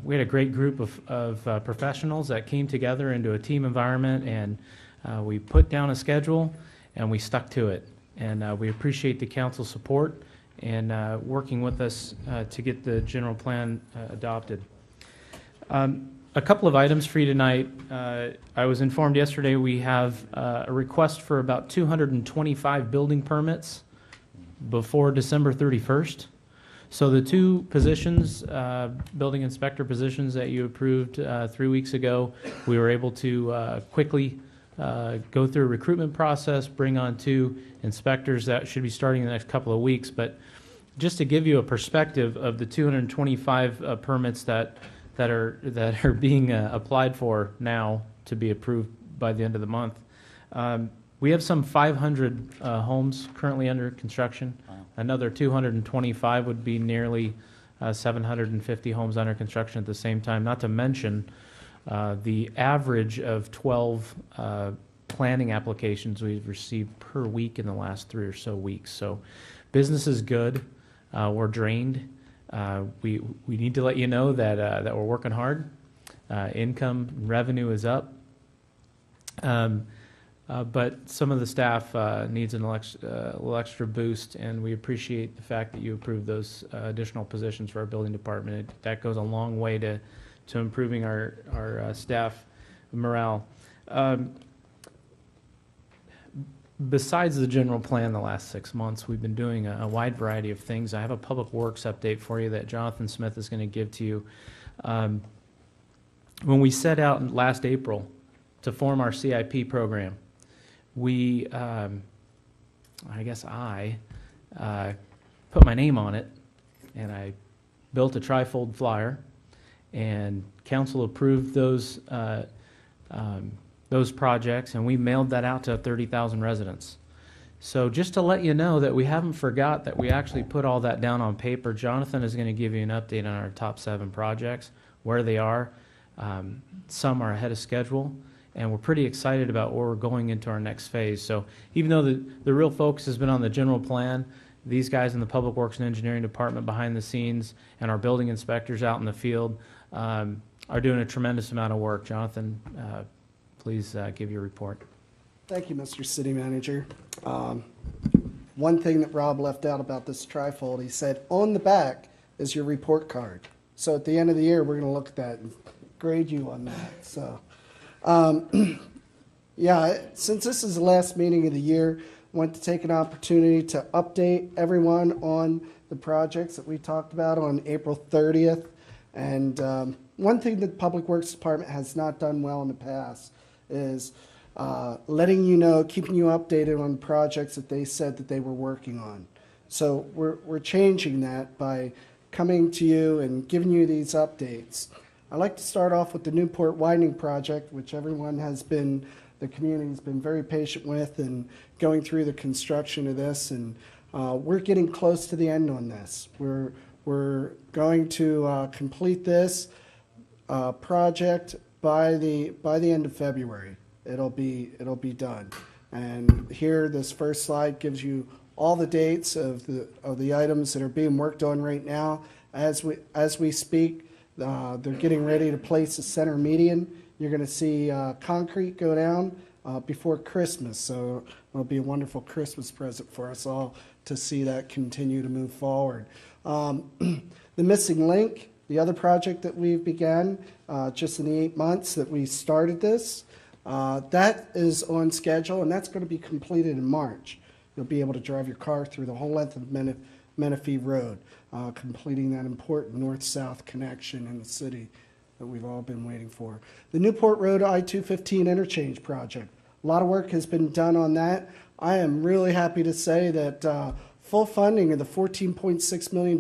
We had a great group of professionals that came together into a team environment, and we put down a schedule and we stuck to it. And we appreciate the council support and working with us to get the general plan adopted. A couple of items for you tonight. I was informed yesterday we have a request for about 225 building permits before December 31st. So the two positions, building inspector positions that you approved 3 weeks ago, we were able to quickly go through a recruitment process, bring on 2 inspectors that should be starting in the next couple of weeks. But just to give you a perspective of the 225 permits that are being applied for now to be approved by the end of the month, we have some 500 homes currently under construction. Wow. Another 225 would be nearly 750 homes under construction at the same time, not to mention the average of 12 planning applications we've received per week in the last 3 or so weeks. So business is good. We're drained. We need to let you know that we're working hard. Income, revenue is up. But some of the staff needs a little extra boost, and we appreciate the fact that you approved those additional positions for our building department. That goes a long way to improving our staff morale. Besides the general plan the last 6 months, we've been doing a wide variety of things. I have a public works update for you that Jonathan Smith is going to give to you. When we set out last April to form our CIP program, we, I put my name on it, and I built a trifold flyer, and council approved those projects, and we mailed that out to 30,000 residents. So just to let you know that we haven't forgot that we actually put all that down on paper. Jonathan is going to give you an update on our top 7 projects, where they are. Some are ahead of schedule, and we're pretty excited about where we're going into our next phase. So even though the real focus has been on the general plan, these guys in the Public Works and Engineering Department behind the scenes and our building inspectors out in the field are doing a tremendous amount of work. Jonathan, please give your report. Thank you, Mr. City Manager. One thing that Rob left out about this trifold, he said, on the back is your report card. So at the end of the year, we're going to look at that and grade you on that. So, yeah, since this is the last meeting of the year, I want to take an opportunity to update everyone on the projects that we talked about on April 30th. And one thing that the Public Works Department has not done well in the past is letting you know, keeping you updated on projects that they said that they were working on. So we're changing that by coming to you and giving you these updates. I'd like to start off with the Newport Widening Project, which everyone has been, the community has been very patient with and going through the construction of this. And we're getting close to the end on this. We're going to complete this project by the end of February. It'll be done. And here, this first slide gives you all the dates of the items that are being worked on right now. As we speak, they're getting ready to place the center median. You're going to see concrete go down before Christmas. So it'll be a wonderful Christmas present for us all to see that continue to move forward. The missing link, the other project that we've began just in the 8 months that we started this, that is on schedule, and that's going to be completed in March. You'll be able to drive your car through the whole length of Menifee Road, completing that important north-south connection in the city that we've all been waiting for. The Newport Road I-215 interchange project. A lot of work has been done on that. I am really happy to say that full funding of the $14.6 million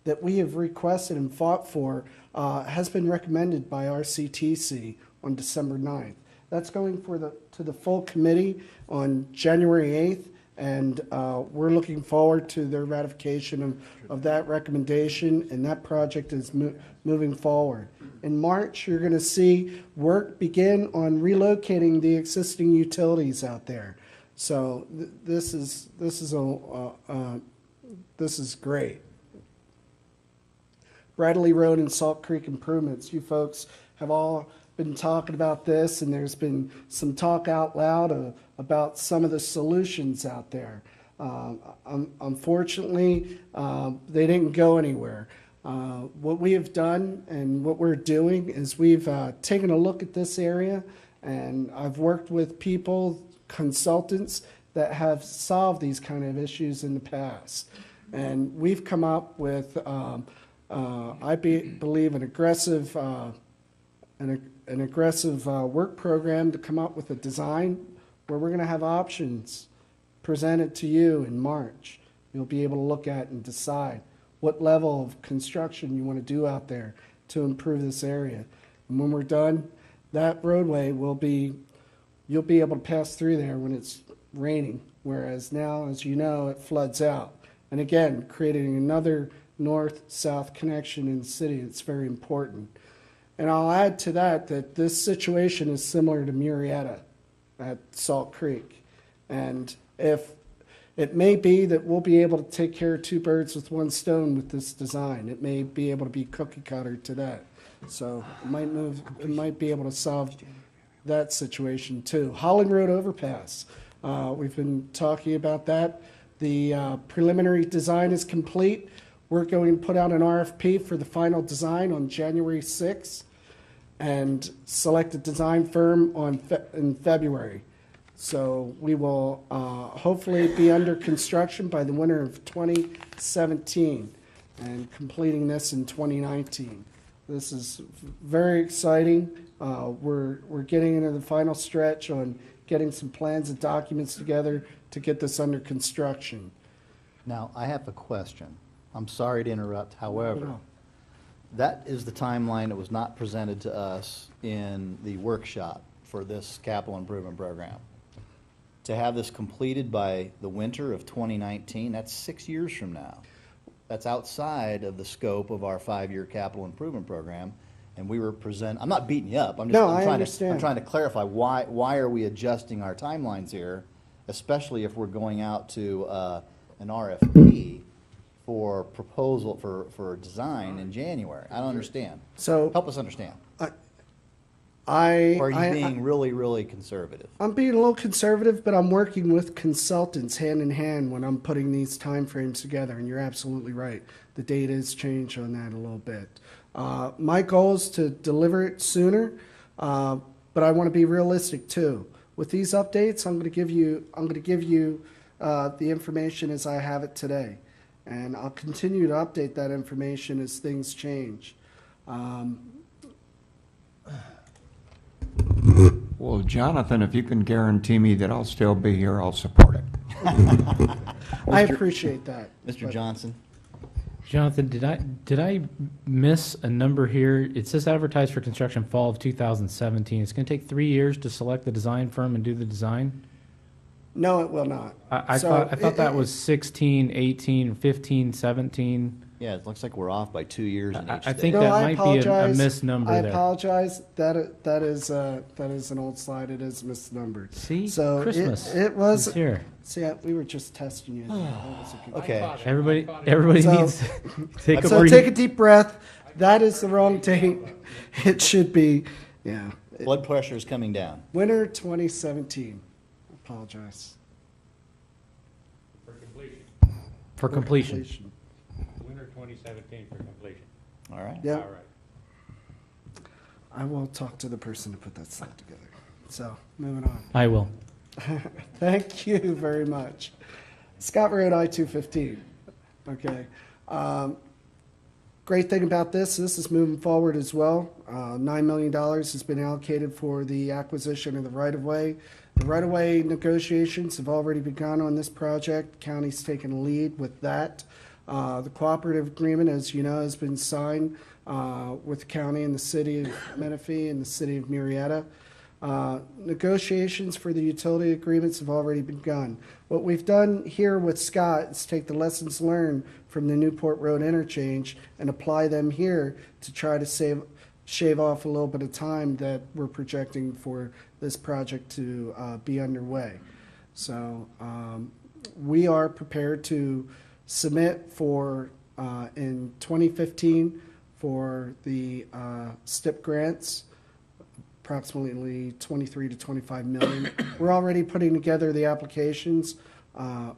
that we have requested and fought for has been recommended by our CTC on December 9th. That's going to the full committee on January 8th, and we're looking forward to their ratification of that recommendation, and that project is moving forward. In March, you're going to see work begin on relocating the existing utilities out there. So this is great. Bradley Road and Salt Creek improvements. You folks have all been talking about this, and there's been some talk out loud about some of the solutions out there. Unfortunately, they didn't go anywhere. What we have done and what we're doing is we've taken a look at this area, and I've worked with people, consultants that have solved these kind of issues in the past. And we've come up with, I believe, an aggressive work program to come up with a design where we're going to have options presented to you in March. You'll be able to look at and decide what level of construction you want to do out there to improve this area. And when we're done, that roadway will be, you'll be able to pass through there when it's raining, whereas now, as you know, it floods out. And again, creating another north-south connection in the city. It's very important. And I'll add to that this situation is similar to Murrieta at Salt Creek. And if it may be that we'll be able to take care of two birds with one stone with this design. It may be able to be cookie cutter to that. So it might be able to solve that situation too. Holland Road overpass. We've been talking about that. The preliminary design is complete. We're going to put out an RFP for the final design on January 6th and select a design firm in February. So we will hopefully be under construction by the winter of 2017 and completing this in 2019. This is very exciting. We're getting into the final stretch on getting some plans and documents together to get this under construction. Now, I have a question. I'm sorry to interrupt. However, that is the timeline that was not presented to us in the workshop for this capital improvement program. To have this completed by the winter of 2019, that's 6 years from now. That's outside of the scope of our 5-year capital improvement program. And we were I'm not beating you up. I'm trying to clarify why are we adjusting our timelines here, especially if we're going out to an RFP for proposal for design in January. I don't understand. So help us understand. Or are you being really conservative? I'm being a little conservative, but I'm working with consultants hand in hand when I'm putting these timeframes together, and you're absolutely right. The date has changed on that a little bit. My goal is to deliver it sooner, but I want to be realistic too. With these updates, I'm going to give you the information as I have it today, and I'll continue to update that information as things change. Well, Jonathan, if you can guarantee me that I'll still be here, I'll support it. I appreciate that. Mr. Johnson? Jonathan, did I miss a number here? It says advertised for construction fall of 2017. It's going to take 3 years to select the design firm and do the design? No, it will not. I thought that was 16, 18, 15, 17. Yeah, it looks like we're off by 2 years in each I state. think that might be a misnumber there. I apologize. That is an old slide. It is misnumbered. See? So Christmas it was is here. See, we were just testing you. That was a good Okay. Everybody needs to take a so breath. take a deep breath. That is the wrong date. It should be, yeah. Blood pressure is coming down. Winter 2017. Apologize. For completion. Winter 2017 for completion. All right. Yeah. All right. I will talk to the person to put that slide together. So, moving on. I will. Thank you very much. Scott Road I-215. Okay. Great thing about this is moving forward as well. $9 million has been allocated for the acquisition of the right-of-way. The right-of-way negotiations have already begun on this project. County's taken a lead with that. The cooperative agreement, as you know, has been signed with the county and the city of Menifee and the city of Murrieta. Negotiations for the utility agreements have already begun. What we've done here with Scott is take the lessons learned from the Newport Road interchange and apply them here to try to shave off a little bit of time that we're projecting for this project to be underway. So we are prepared to submit for in 2015 for the STIP grants, approximately 23 to 25 million. We're already putting together the applications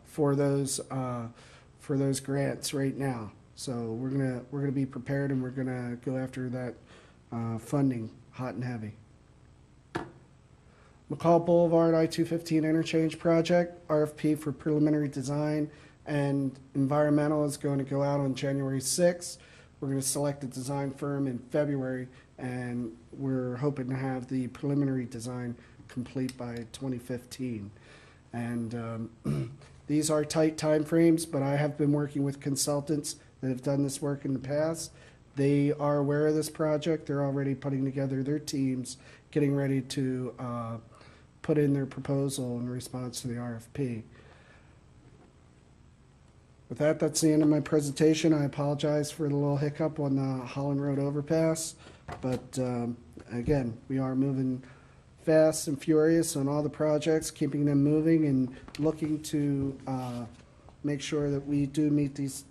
for those grants right now. So we're gonna be prepared, and we're gonna go after that funding hot and heavy. McCall Boulevard I-215 interchange project, RFP for preliminary design and environmental is going to go out on January 6th. We're going to select a design firm in February, and we're hoping to have the preliminary design complete by 2015. And these are tight timeframes, but I have been working with consultants that have done this work in the past. They are aware of this project. They're already putting together their teams, getting ready to put in their proposal in response to the RFP. With that, that's the end of my presentation. I apologize for the little hiccup on the Holland Road overpass, but again, we are moving fast and furious on all the projects, keeping them moving and looking to make sure that we do meet these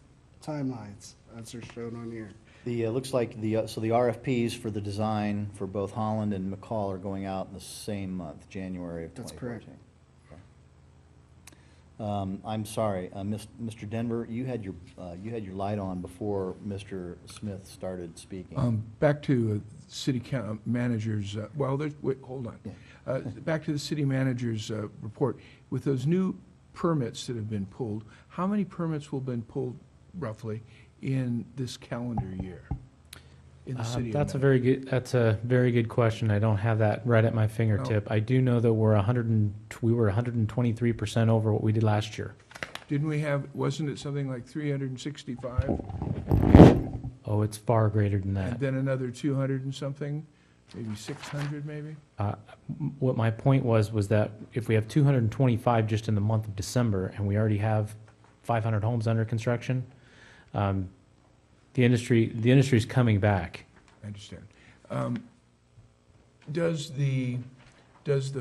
timelines as are shown on here. The, looks like so the RFPs for the design for both Holland and McCall are going out in the same month, January of 2014. That's correct. I'm sorry, Mr. Denver, you had your light on before Mr. Smith started speaking. Back to city managers, wait, hold on. Yeah. Back to the city manager's report. With those new permits that have been pulled, how many permits will have been pulled roughly in this calendar year in the city? That's a very good question. I don't have that right at my fingertip. I do know that we were 123% over what we did last year. Didn't we have, wasn't it something like 365? Oh, it's far greater than And that. then another 200 and something, maybe 600 maybe? What my point was that if we have 225 just in the month of December, and we already have 500 homes under construction, the industry's coming back. I understand. Does the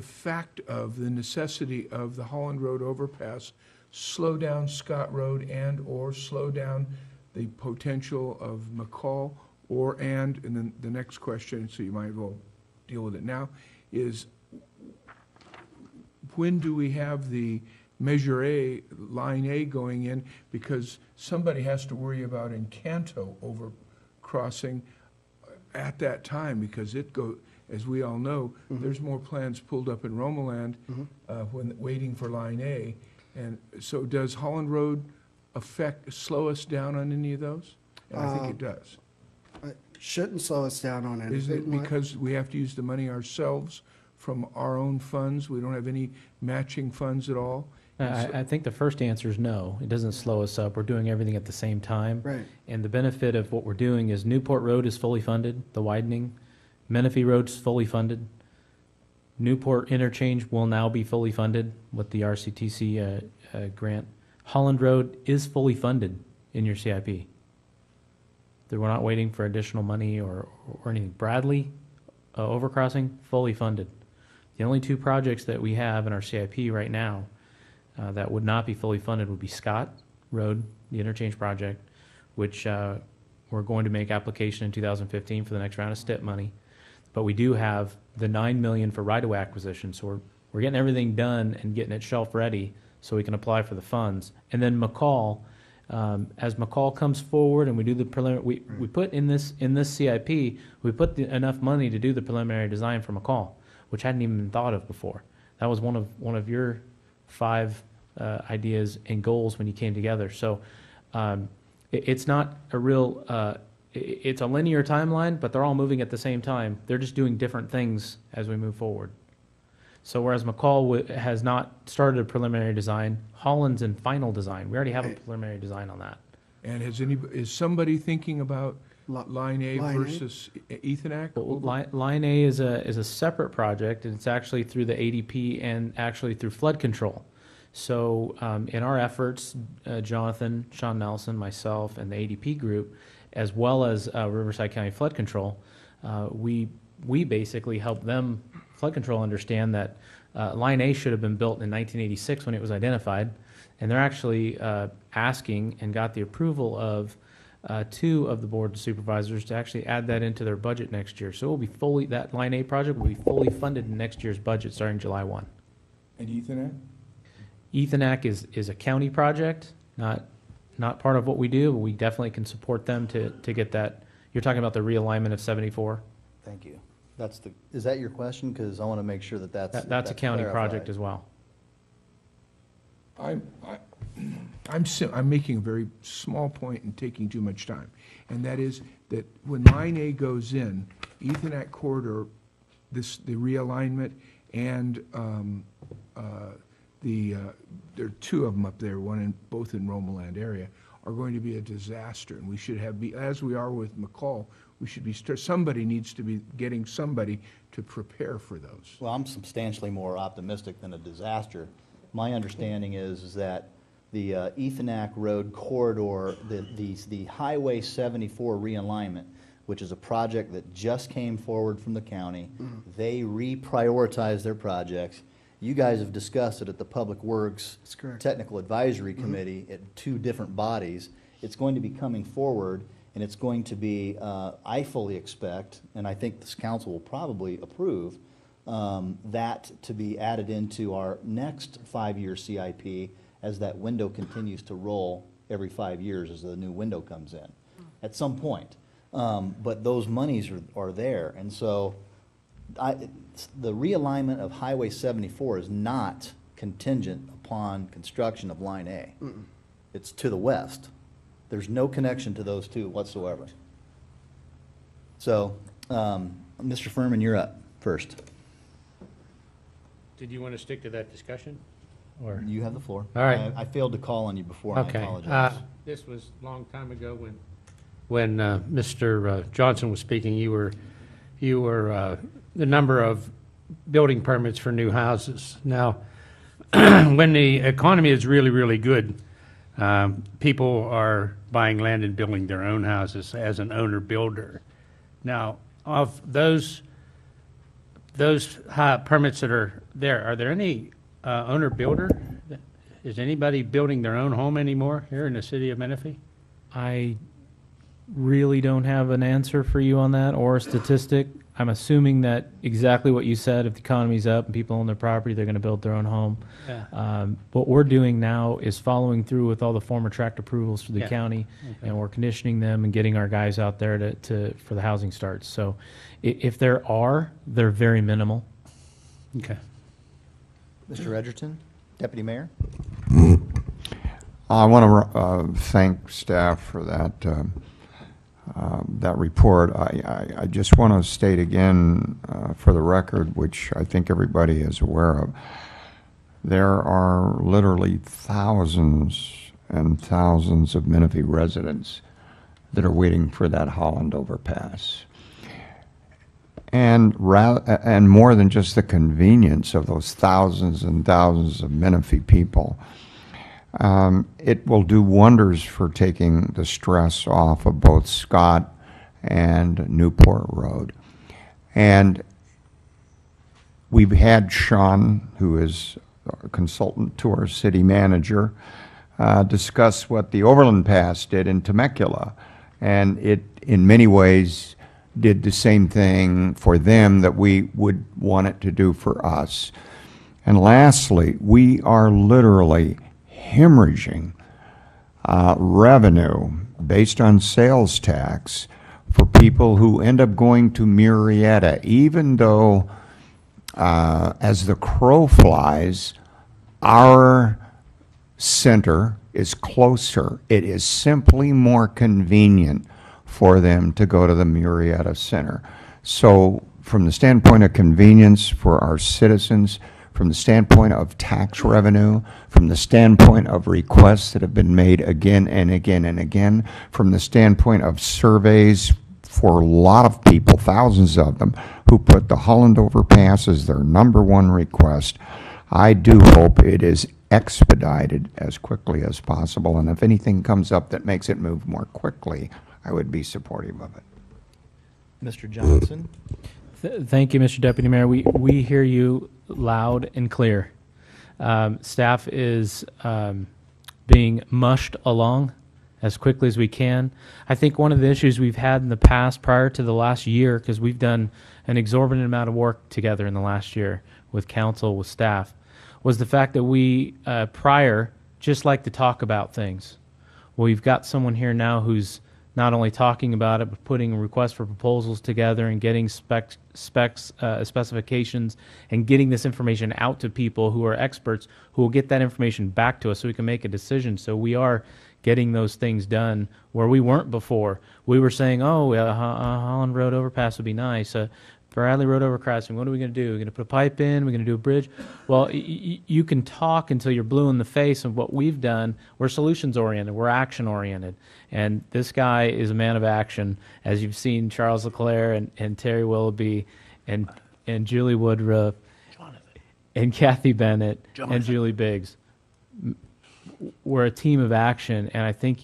fact of the necessity of the Holland Road overpass slow down Scott Road and/or slow down the potential of McCall, and then the next question, so you might as well deal with it now, is when do we have the Measure A, Line A going in, because somebody has to worry about Encanto overcrossing at that time, because as we all know, there's more plans pulled up in Romaland when waiting for Line A. And so does Holland Road slow us down on any of those? And I think it does. It shouldn't slow us down on anything. Isn't it because we have to use the money ourselves from our own funds? We don't have any matching funds at all? I think the first answer is no. It doesn't slow us up. We're doing everything at the same time. Right. And the benefit of what we're doing is Newport Road is fully funded, the widening. Menifee Road's fully funded. Newport Interchange will now be fully funded with the RCTC grant. Holland Road is fully funded in your CIP. We're not waiting for additional money or anything. Bradley overcrossing, fully funded. The only two projects that we have in our CIP right now that would not be fully funded would be Scott Road, the interchange project, which we're going to make application in 2015 for the next round of STIP money. But we do have the $9 million for right-of-way acquisition, so we're getting everything done and getting it shelf ready so we can apply for the funds. And then McCall, as McCall comes forward and we do the preliminary, we put in this CIP, we put enough money to do the preliminary design for McCall, which hadn't even been thought of before. That was one of your 5 ideas and goals when you came together. So It's not a real, it's a linear timeline, but they're all moving at the same time. They're just doing different things as we move forward. So whereas McCall has not started a preliminary design, Holland's in final design. We already have a preliminary design on that. And is somebody thinking about Line A versus Ethonac? Line A is a separate project, and it's actually through the ADP and actually through flood control. So in our efforts, Jonathan, Sean Nelson, myself, and the ADP group, as well as Riverside County Flood Control, we basically help them, flood control, understand that Line A should have been built in 1986 when it was identified, and they're actually asking and got the approval of 2 of the board of supervisors to actually add that into their budget next year. So it will be fully, that Line A project will be fully funded in next year's budget starting July 1. And Ethonac? Ethonac is a county project, not part of what we do, but we definitely can support them to get that. You're talking about the realignment of 74? Thank you. Is that your question? Because I want to make sure that's a county project as well. I'm making a very small point and taking too much time, and that is that when Line A goes in, Ethonac corridor, the realignment, and there are 2 of them up there, both in Romaland area, are going to be a disaster, and we should as we are with McCall, we should be somebody needs to be getting somebody to prepare for those. Well, I'm substantially more optimistic than a disaster. My understanding is that the Ethonac Road corridor, the Highway 74 realignment, which is a project that just came forward from the county, they reprioritized their projects. You guys have discussed it at the Public Works Technical Advisory Committee at 2 different bodies. It's going to be coming forward, and it's going to be, I fully expect, and I think this council will probably approve, that to be added into our next 5-year CIP as that window continues to roll every 5 years as the new window comes in at some point. But those monies are there, and so the realignment of Highway 74 is not contingent upon construction of Line A. It's to the west. There's no connection to those 2 whatsoever. So, Mr. Furman, you're up first. Did you want to stick to that discussion? Or You have the floor. All right. I failed to call on you before, and I Okay. apologize. This was a long time ago when Mr. Johnson was speaking. You were the number of building permits for new houses. Now, when the economy is really, really good, people are buying land and building their own houses as an owner-builder. Now, of those permits that are there any owner-builder? Is anybody building their own home anymore here in the city of Menifee? I really don't have an answer for you on that or a statistic. I'm assuming that exactly what you said, if the economy's up and people own their property, they're going to build their own home. Yeah. What we're doing now is following through with all the former tract approvals for the county, and we're conditioning them and getting our guys out there for the housing starts. So if there are, they're very minimal. Okay. Mr. Edgerton, Deputy Mayor. I want to thank staff for that report. I just want to state again, for the record, which I think everybody is aware of, there are literally thousands and thousands of Menifee residents that are waiting for that Holland overpass. And more than just the convenience of those thousands and thousands of Menifee people, it will do wonders for taking the stress off of both Scott and Newport Road. And we've had Sean, who is a consultant to our city manager, discuss what the Overland Pass did in Temecula. And it, in many ways, did the same thing for them that we would want it to do for us. And lastly, we are literally hemorrhaging revenue based on sales tax for people who end up going to Murrieta, even though, as the crow flies, our center is closer. It is simply more convenient for them to go to the Murrieta Center. So from the standpoint of convenience for our citizens, from the standpoint of tax revenue, from the standpoint of requests that have been made again and again and again, from the standpoint of surveys for a lot of people, thousands of them, who put the Holland overpass as their #1 request, I do hope it is expedited as quickly as possible. And if anything comes up that makes it move more quickly, I would be supportive of it. Mr. Johnson? Thank you, Mr. Deputy Mayor. We hear you loud and clear. Staff is being mushed along as quickly as we can. I think one of the issues we've had in the past prior to the last year, because we've done an exorbitant amount of work together in the last year with council, with staff, was the fact that we prior just like to talk about things. Well, we've got someone here now who's not only talking about it, but putting requests for proposals together and getting specifications and getting this information out to people who are experts who will get that information back to us so we can make a decision. So we are getting those things done where we weren't before. We were saying, oh, Holland Road overpass would be nice. Bradley Road overcrossing, what are we going to do? We're going to put a pipe in? We're going to do a bridge? Well, you can talk until you're blue in the face of what we've done. We're solutions-oriented. We're action-oriented. And this guy is a man of action, as you've seen Charles Leclerc and Terry Willoughby and Julie Woodruff and Kathy Bennett and Julie Biggs. We're a team of action, and I think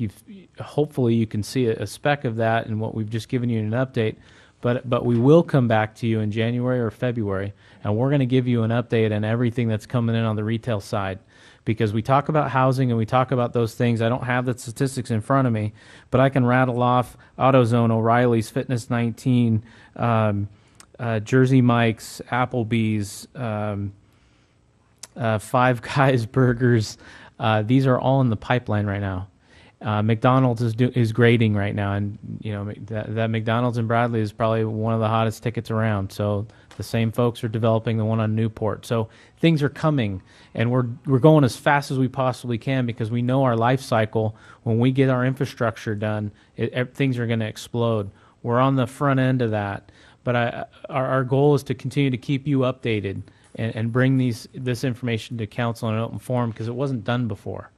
hopefully you can see a speck of that in what we've just given you in an update. But we will come back to you in January or February, and we're going to give you an update on everything that's coming in on the retail side. Because we talk about housing and we talk about those things. I don't have the statistics in front of me, but I can rattle off AutoZone, O'Reilly's, Fitness 19, Jersey Mike's, Applebee's, Five Guys Burgers. These are all in the pipeline right now. McDonald's is grading right now, and you know that McDonald's in Bradley is probably one of the hottest tickets around. So the same folks are developing the one on Newport. So things are coming, and we're going as fast as we possibly can because we know our life cycle. When we get our infrastructure done, things are going to explode. We're on the front end of that, but our goal is to continue to keep you updated and bring this information to council in an open forum because it wasn't done before.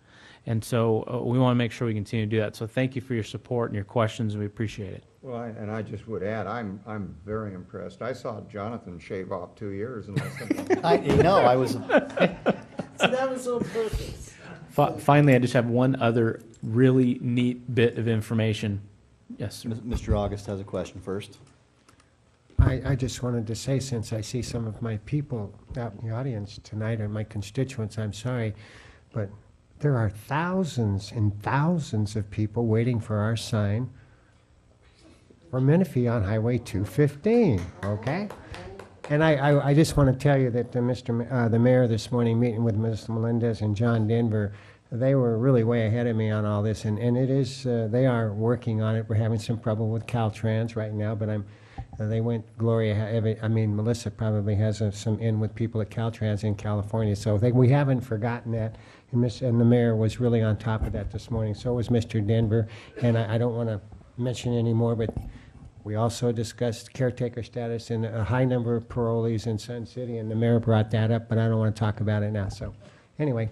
And so we want to make sure we continue to do that. So thank you for your support and your questions, and we appreciate it. Well, and I just would add, I'm very impressed. I saw Jonathan shave off 2 years in less than I was. So that was on purpose. Finally, I just have one other really neat bit of information. Yes, sir. Mr. August has a question first. I just wanted to say, since I see some of my people out in the audience tonight, or my constituents, I'm sorry, but there are thousands and thousands of people waiting for our sign for Menifee on Highway 215, okay? And I just want to tell you that the mayor this morning, meeting with Ms. Melendez and John Denver, they were really way ahead of me on all this, and it is, they are working on it. We're having some trouble with Caltrans right now, but they went, Melissa probably has some in with people at Caltrans in California, so we haven't forgotten that. And the mayor was really on top of that this morning. So was Mr. Denver. And I don't want to mention any more, but we also discussed caretaker status and a high number of parolees in Sun City, and the mayor brought that up, but I don't want to talk about it now. So anyway,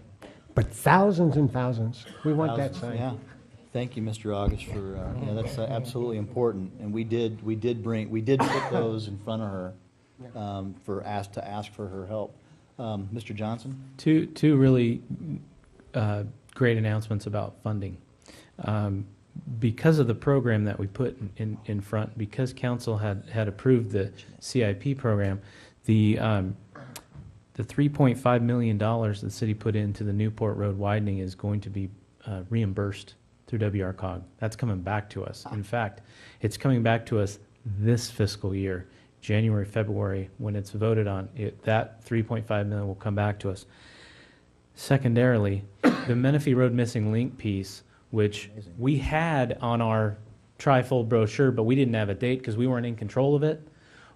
but thousands and thousands. We want that sign. Yeah. Thank you, Mr. August, for that's absolutely important. And we did put those in front of her to ask for her help. Mr. Johnson? Two really great announcements about funding. Because of the program that we put in front, because council had approved the CIP program, the $3.5 million the city put into the Newport Road widening is going to be reimbursed through WRCOG. That's coming back to us. In fact, it's coming back to us this fiscal year. January, February, when it's voted on, that $3.5 million will come back to us. Secondarily, the Menifee Road Missing Link piece, which we had on our trifold brochure, but we didn't have a date because we weren't in control of it.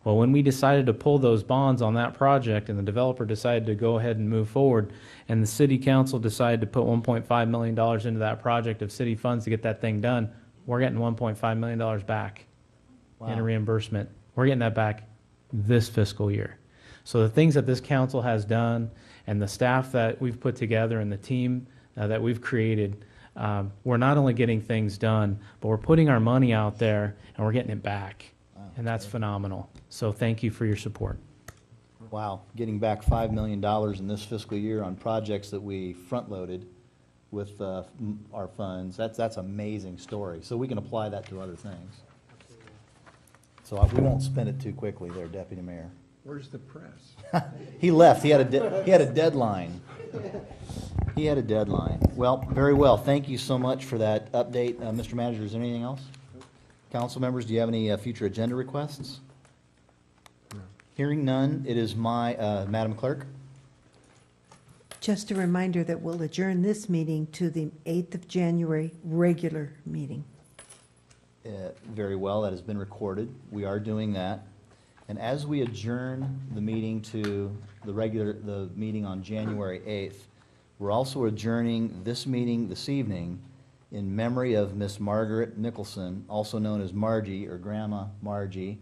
Well, when we decided to pull those bonds on that project and the developer decided to go ahead and move forward, and the city council decided to put $1.5 million into that project of city funds to get that thing done, we're getting $1.5 million back in a Wow. reimbursement. We're getting that back this fiscal year. So the things that this council has done and the staff that we've put together and the team that we've created, we're not only getting things done, but we're putting our money out there and we're getting it back. And that's phenomenal. So thank you for your support. Wow, getting back $5 million in this fiscal year on projects that we front-loaded with our funds, that's an amazing story. So we can apply that to other things. So we won't spend it too quickly there, Deputy Mayor. Where's the press? He left, he had a deadline. He had a deadline. Well, very well, thank you so much for that update. Mr. Manager, is there anything else? Council members, do you have any future agenda requests? Hearing none, it is my, Madam Clerk. Just a reminder that we'll adjourn this meeting to the 8th of January regular meeting. Very well, that has been recorded. We are doing that. And as we adjourn the meeting to the meeting on January 8th, we're also adjourning this meeting this evening in memory of Miss Margaret Nicholson, also known as Margie or Grandma Margie,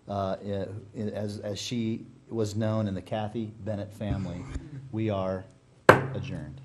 as she was known in the Kathy Bennett family. We are adjourned.